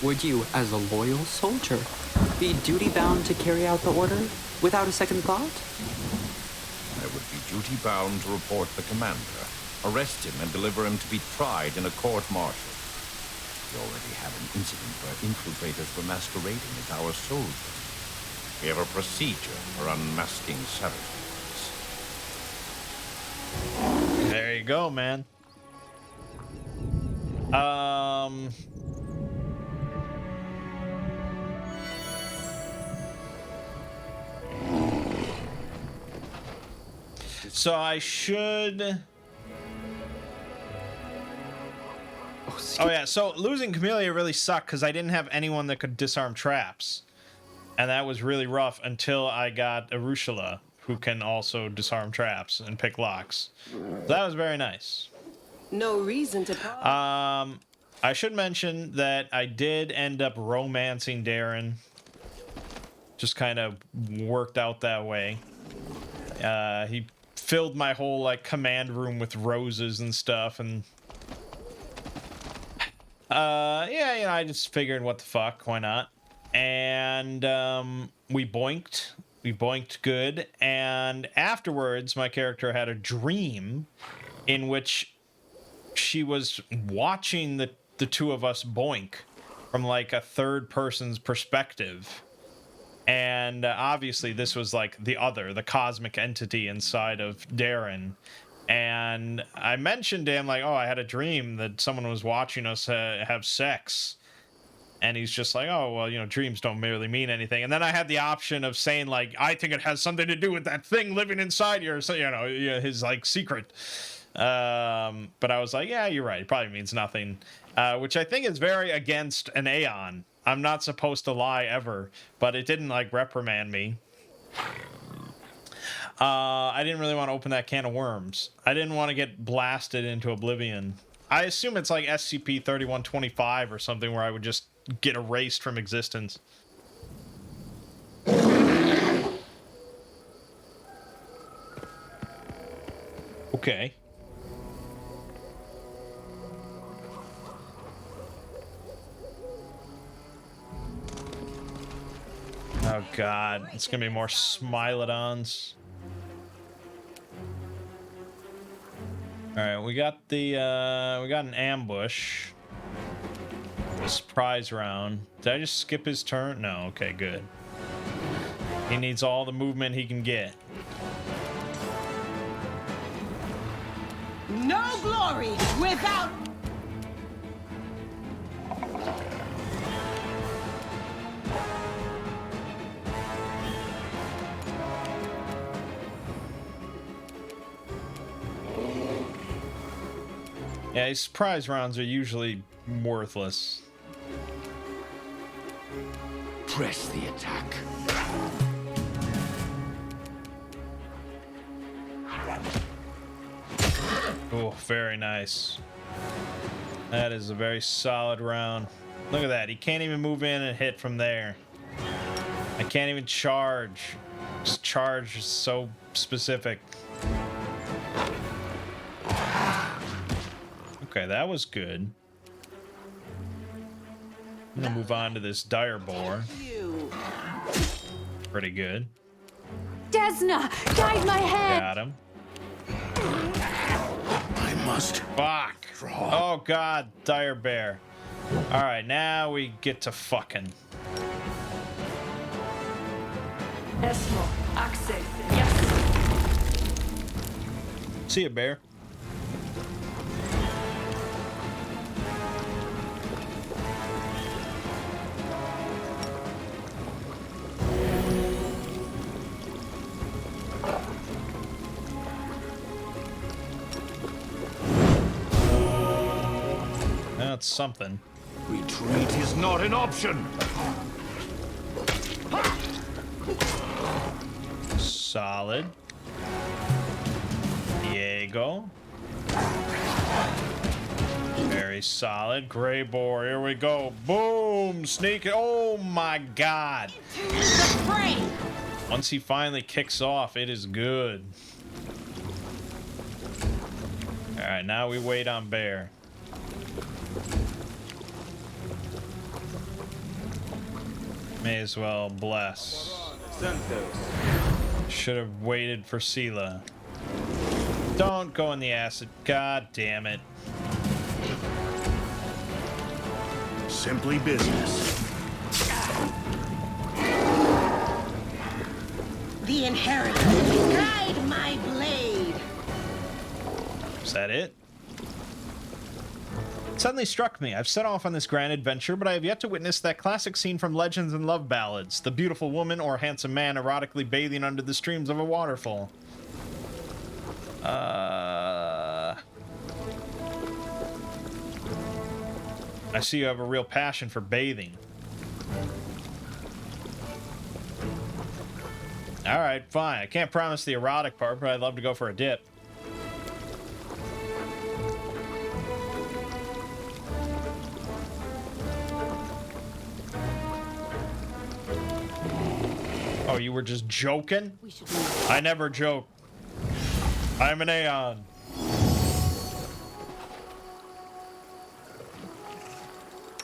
would you, as a loyal soldier, be duty-bound to carry out the order without a second thought? I would be duty-bound to report the commander, arrest him, and deliver him to be tried in a court-martial. We already have an incident where infiltrators were masquerading as our soldiers. We have a procedure for unmasking saboteurs. There you go, man. So I should... Oh yeah, so losing Camellia really sucked because I didn't have anyone that could disarm traps. And that was really rough until I got Arushula, who can also disarm traps and pick locks. So that was very nice. No reason to pause. I should mention that I did end up romancing Darren. Just kind of worked out that way. He filled my whole like command room with roses and stuff, and yeah, you know, I just figured what the fuck, why not? And we boinked good, and afterwards my character had a dream in which she was watching the two of us boink, from like a third person's perspective. And obviously this was like the cosmic entity inside of Darren. And I mentioned to him like, oh, I had a dream that someone was watching us have sex. And he's just like, oh, well, you know, dreams don't really mean anything. And then I had the option of saying like, I think it has something to do with that thing living inside you, or so, you know, his like secret. But I was like, yeah, you're right. It probably means nothing, which I think is very against an Aeon. I'm not supposed to lie ever, but it didn't like reprimand me. I didn't really want to open that can of worms. I didn't want to get blasted into oblivion. I assume it's like SCP-3125 or something where I would just get erased from existence. Okay. Oh god, it's gonna be more Smilodons. Alright, we got an ambush. Surprise round. Did I just skip his turn? No, okay, good. He needs all the movement he can get. No glory without... Yeah, these surprise rounds are usually worthless. Press the attack. Oh, very nice. That is a very solid round. Look at that. He can't even move in and hit from there. I can't even charge. His charge is so specific. Okay, that was good. I'm gonna move on to this dire boar. Pretty good. Desna, guide my head. Got him. I must. Fuck. Oh god, dire bear. All right, now we get to fucking. Esmo, Axe, yes. See ya, bear. That's something. Retreat is not an option. Solid. Diego. Very solid. Gray boar. Here we go. Boom. Sneak it. Oh my god. The fray! Once he finally kicks off, it is good. Alright, now we wait on bear. May as well bless. Should have waited for Sela. Don't go in the acid. God damn it. Simply business. The inheritor, guide my blade. Is that it? It suddenly struck me. I've set off on this grand adventure, but I have yet to witness that classic scene from legends and love ballads. The beautiful woman or handsome man erotically bathing under the streams of a waterfall. I see you have a real passion for bathing. Alright, fine. I can't promise the erotic part, but I'd love to go for a dip. Oh, you were just joking? I never joke. I'm an Aeon.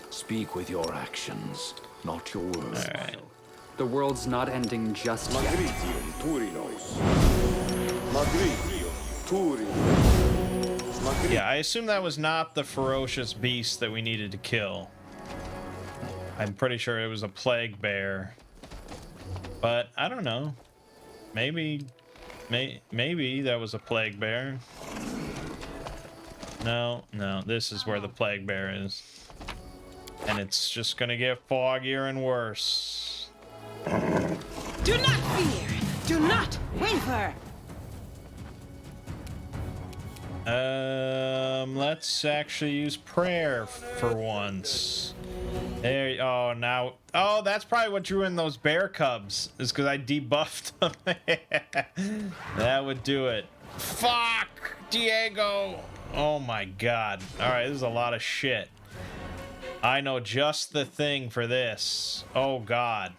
Speak with your actions, not your words. All right. The world's not ending just yet. Yeah, I assume that was not the ferocious beast that we needed to kill. I'm pretty sure it was a plague bear. But I don't know. Maybe that was a plague bear. No, this is where the plague bear is. And it's just gonna get foggier and worse. Do not fear! Do not waver! Let's actually use prayer for once. There, oh, now, oh, that's probably what drew in those bear cubs, is because I debuffed them. That would do it. Fuck, Diego. Oh my god. All right, this is a lot of shit. I know just the thing for this. Oh god.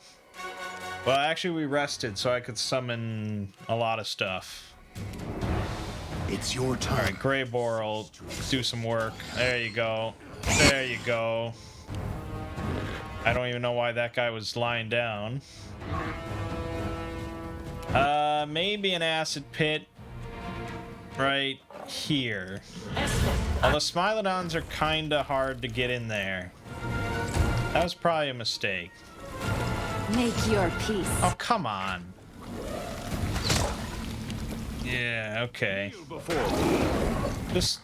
Well, actually, we rested, so I could summon a lot of stuff. It's your turn. All right, Greybor will do some work. There you go. There you go. I don't even know why that guy was lying down. Maybe an acid pit right here. Although Smilodons are kind of hard to get in there. That was probably a mistake. Make your peace. Oh, come on. Yeah, okay. Just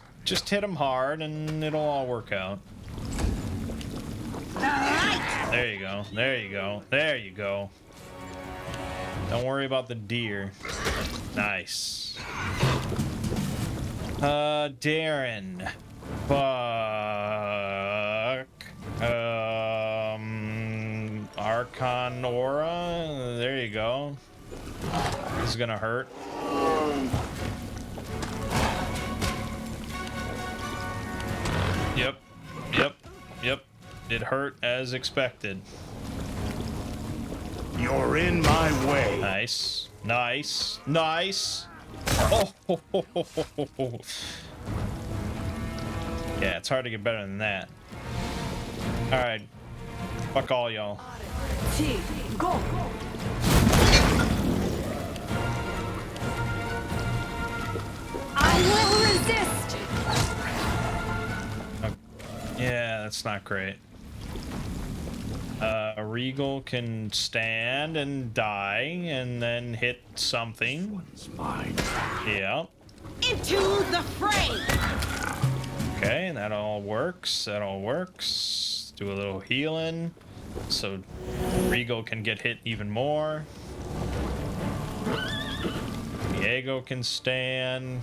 hit him hard and it'll all work out. There you go. There you go. There you go. Don't worry about the deer. Nice. Darren. Fuck. Arcanora. There you go. This is gonna hurt. Yep. It hurt as expected. You're in my way. Nice. Oh. Yeah, it's hard to get better than that. All right. Fuck all y'all. Go. I will resist. Yeah, that's not great. Regal can stand and die and then hit something. Mine. Yeah. Into the fray! Okay, that all works. Do a little healing so Regal can get hit even more. Diego can stand.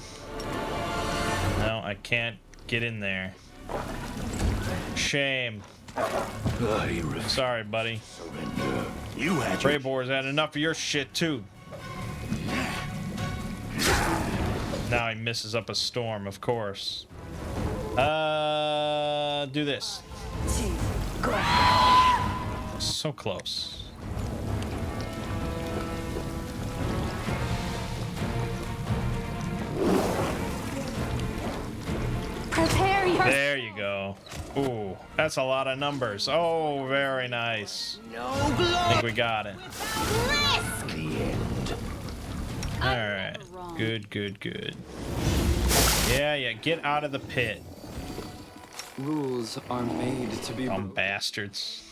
No, I can't get in there. Shame. Sorry, buddy. You had your Greybor's had enough of your shit too. Now he misses up a storm, of course. Do this. So close. Prepare your. There you go. Ooh, that's a lot of numbers. Oh, very nice. No I glory! think we got it. Risk! the end. All right. Good. Yeah, get out of the pit. Rules are made to be broken. Bastards.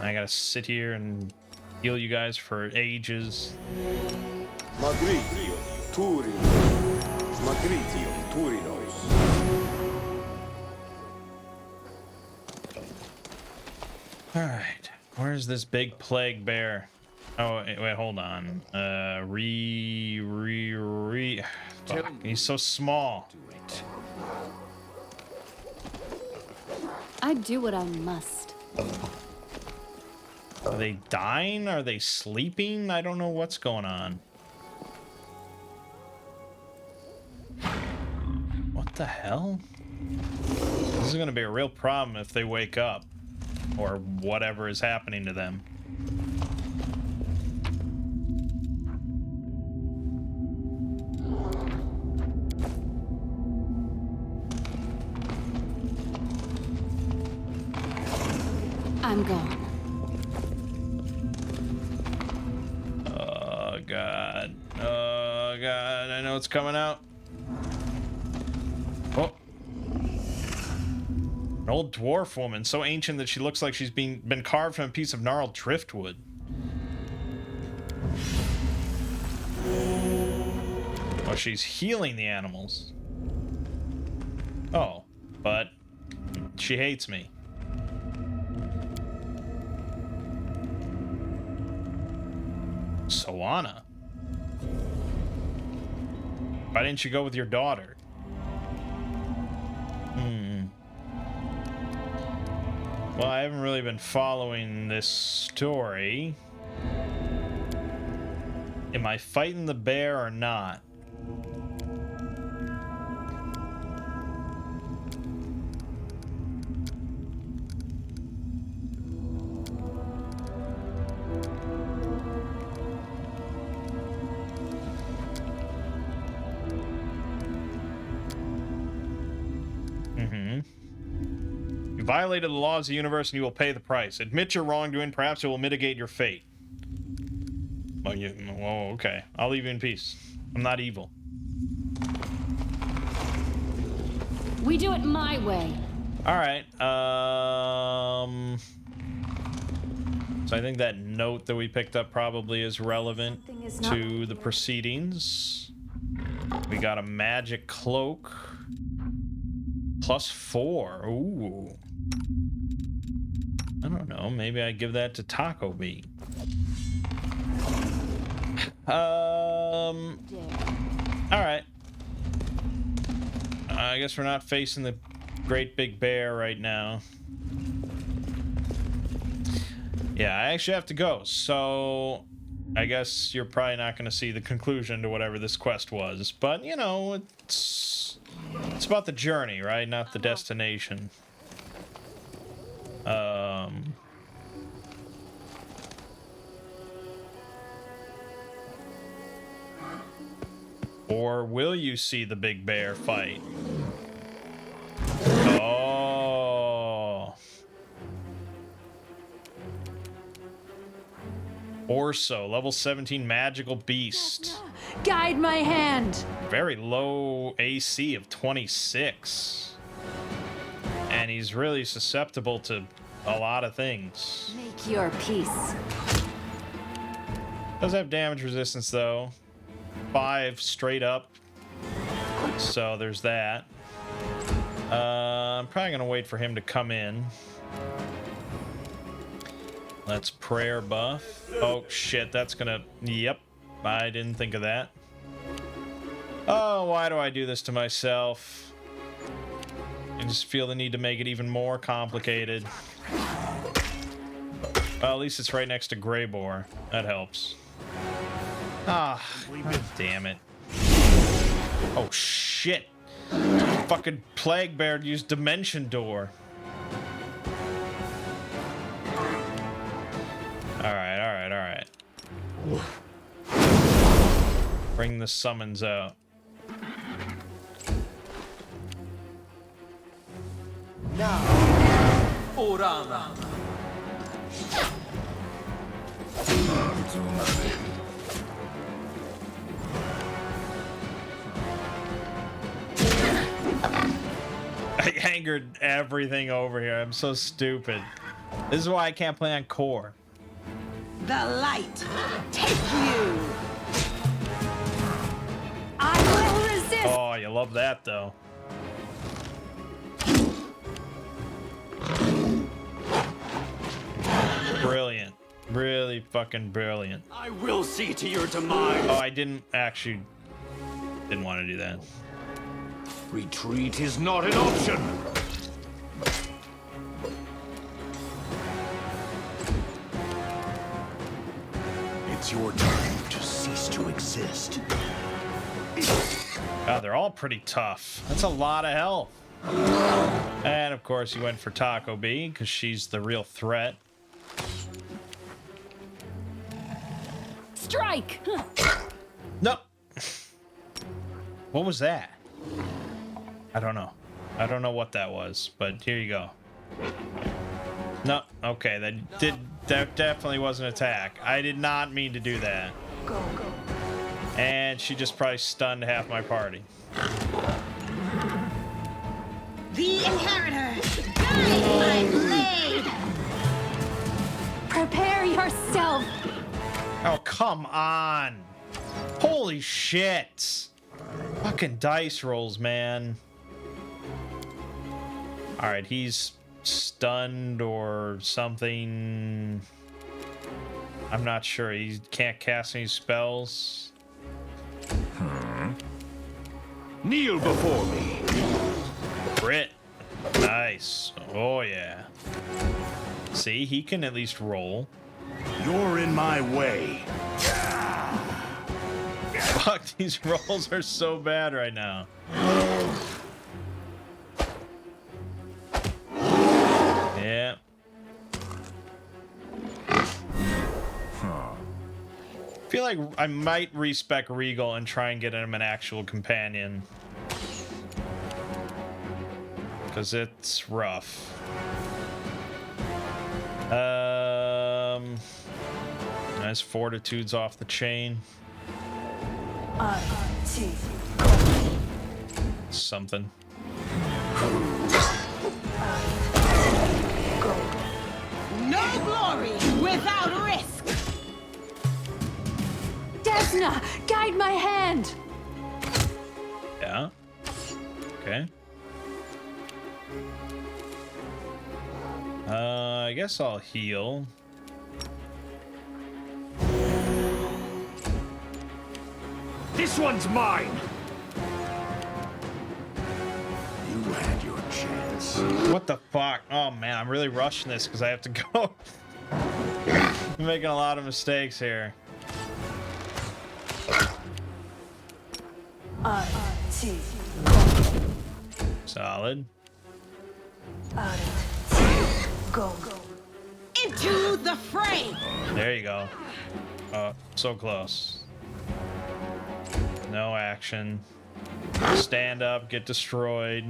I gotta sit here and heal you guys for ages. Magritio, Turi. Magritio, Turinos. All right, where's this big plague bear? Oh, wait, hold on. Fuck, he's so small. I do what I must. Are they dying? Are they sleeping? I don't know what's going on. What the hell? This is gonna be a real problem if they wake up. Or whatever is happening to them. I'm gone. Oh god. Oh god, I know it's coming out. Oh. An old dwarf woman, so ancient that she looks like she's been carved from a piece of gnarled driftwood. Well, she's healing the animals. Oh, but she hates me. Soana. Why didn't you go with your daughter? Well, I haven't really been following this story. Am I fighting the bear or not? Violated the laws of the universe and you will pay the price. Admit your wrongdoing, perhaps it will mitigate your fate. Oh, okay. I'll leave you in peace. I'm not evil. We do it my way. Alright, so I think that note that we picked up probably is relevant to the proceedings. We got a magic cloak. +4. Ooh. I don't know. Maybe I give that to Taco Bee. All right. I guess we're not facing the great big bear right now. Yeah, I actually have to go. So I guess you're probably not going to see the conclusion to whatever this quest was. But, you know, it's about the journey, right? Not the destination. Or will you see the big bear fight? Oh. Orso, level 17 magical beast. Guide my hand. Very low AC of 26. And he's really susceptible to a lot of things. Make your peace. Does have damage resistance though. 5 straight up. So there's that. I'm probably gonna wait for him to come in. Let's prayer buff. Oh shit, that's gonna... Yep, I didn't think of that. Oh, why do I do this to myself? I just feel the need to make it even more complicated. Well, at least it's right next to Greybore. That helps. Ah, God damn it. Oh shit. Fucking Plague Bear used Dimension Door. Alright. Bring the summons out. Now, Orama. I angered everything over here. I'm so stupid. This is why I can't play on core. The light, take you. I will resist. Oh, you love that though. Brilliant. Really fucking brilliant. I will see to your demise. Oh, I didn't want to do that. Retreat is not an option. It's your time to cease to exist. God, they're all pretty tough. That's a lot of health. And of course, you went for Taco Bee because she's the real threat. Strike. No. What was that? I don't know. I don't know what that was, but here you go. No, okay, that definitely was an attack. I did not mean to do that. Go. And she just probably stunned half my party. The inheritor! Guide my blade! Prepare yourself. Oh, come on. Holy shit. Fucking dice rolls, man. Alright, he's stunned or something. I'm not sure. He can't cast any spells. Kneel before me. Crit. Nice. Oh, yeah. See, he can at least roll. You're in my way. Fuck, these rolls are so bad right now. Yeah. I feel like I might respec Regal and try and get him an actual companion. Because it's rough. Nice fortitude's off the chain. Something. No glory without risk! Desna, guide my hand. Yeah. Okay. I guess I'll heal. This one's mine. You had your chance. What the fuck? Oh man, I'm really rushing this because I have to go. I'm making a lot of mistakes here. Solid. Go. Into the fray! There you go. Oh, so close. No action. Stand up, get destroyed.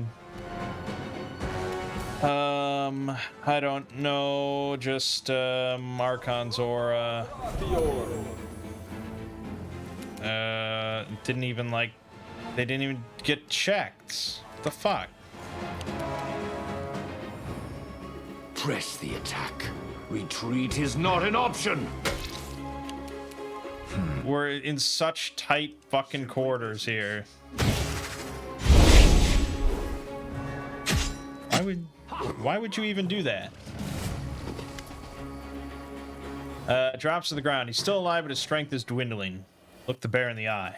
I don't know. Just Marcon's aura. Didn't even like. They didn't even get checked. What the fuck? Press the attack. Retreat is not an option. We're in such tight fucking quarters here. Why would you even do that? Drops to the ground. He's still alive, but his strength is dwindling. Look the bear in the eye.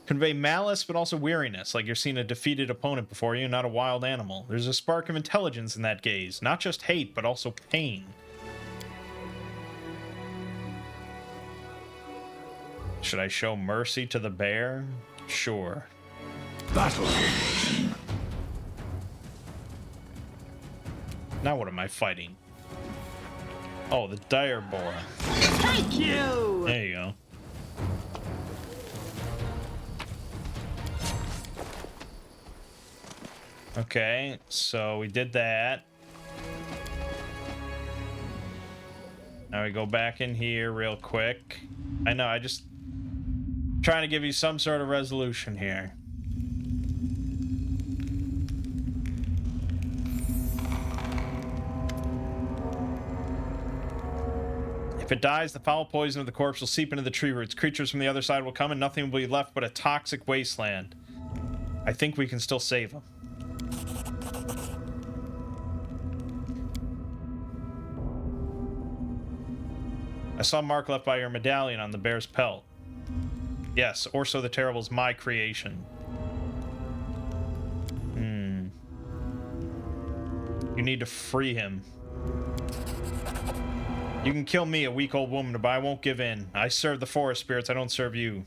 Convey malice, but also weariness, like you're seeing a defeated opponent before you, not a wild animal. There's a spark of intelligence in that gaze. Not just hate, but also pain. Should I show mercy to the bear? Sure. Battle. Now what am I fighting? Oh, the dire boar. Thank you! There you go. Okay, so we did that. Now we go back in here real quick. I know, I just trying to give you some sort of resolution here. If it dies, the foul poison of the corpse will seep into the tree roots. Creatures from the other side will come and nothing will be left but a toxic wasteland. I think we can still save them. I saw a mark left by your medallion on the bear's pelt. Yes, Orso the Terrible is my creation. You need to free him. You can kill me, a weak old woman, but I won't give in. I serve the forest spirits, I don't serve you.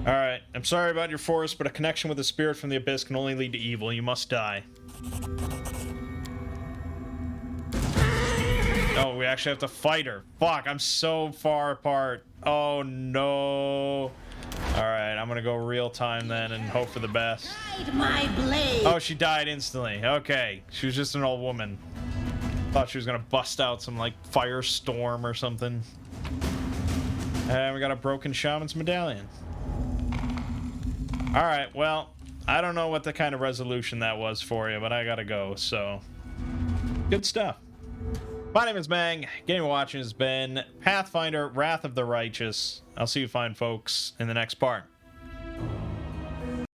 Alright, I'm sorry about your forest, but a connection with a spirit from the abyss can only lead to evil. You must die. Oh, we actually have to fight her. Fuck, I'm so far apart. Oh no. Alright, I'm gonna go real time then and hope for the best. Guide my blade! Oh, she died instantly. Okay, she was just an old woman. Thought she was gonna bust out some like firestorm or something. And we got a broken shaman's medallion. All right, well, I don't know what the kind of resolution that was for you, but I gotta go. So, good stuff. My name is Mangg. Game of watching has been Pathfinder: Wrath of the Righteous. I'll see you fine folks in the next part.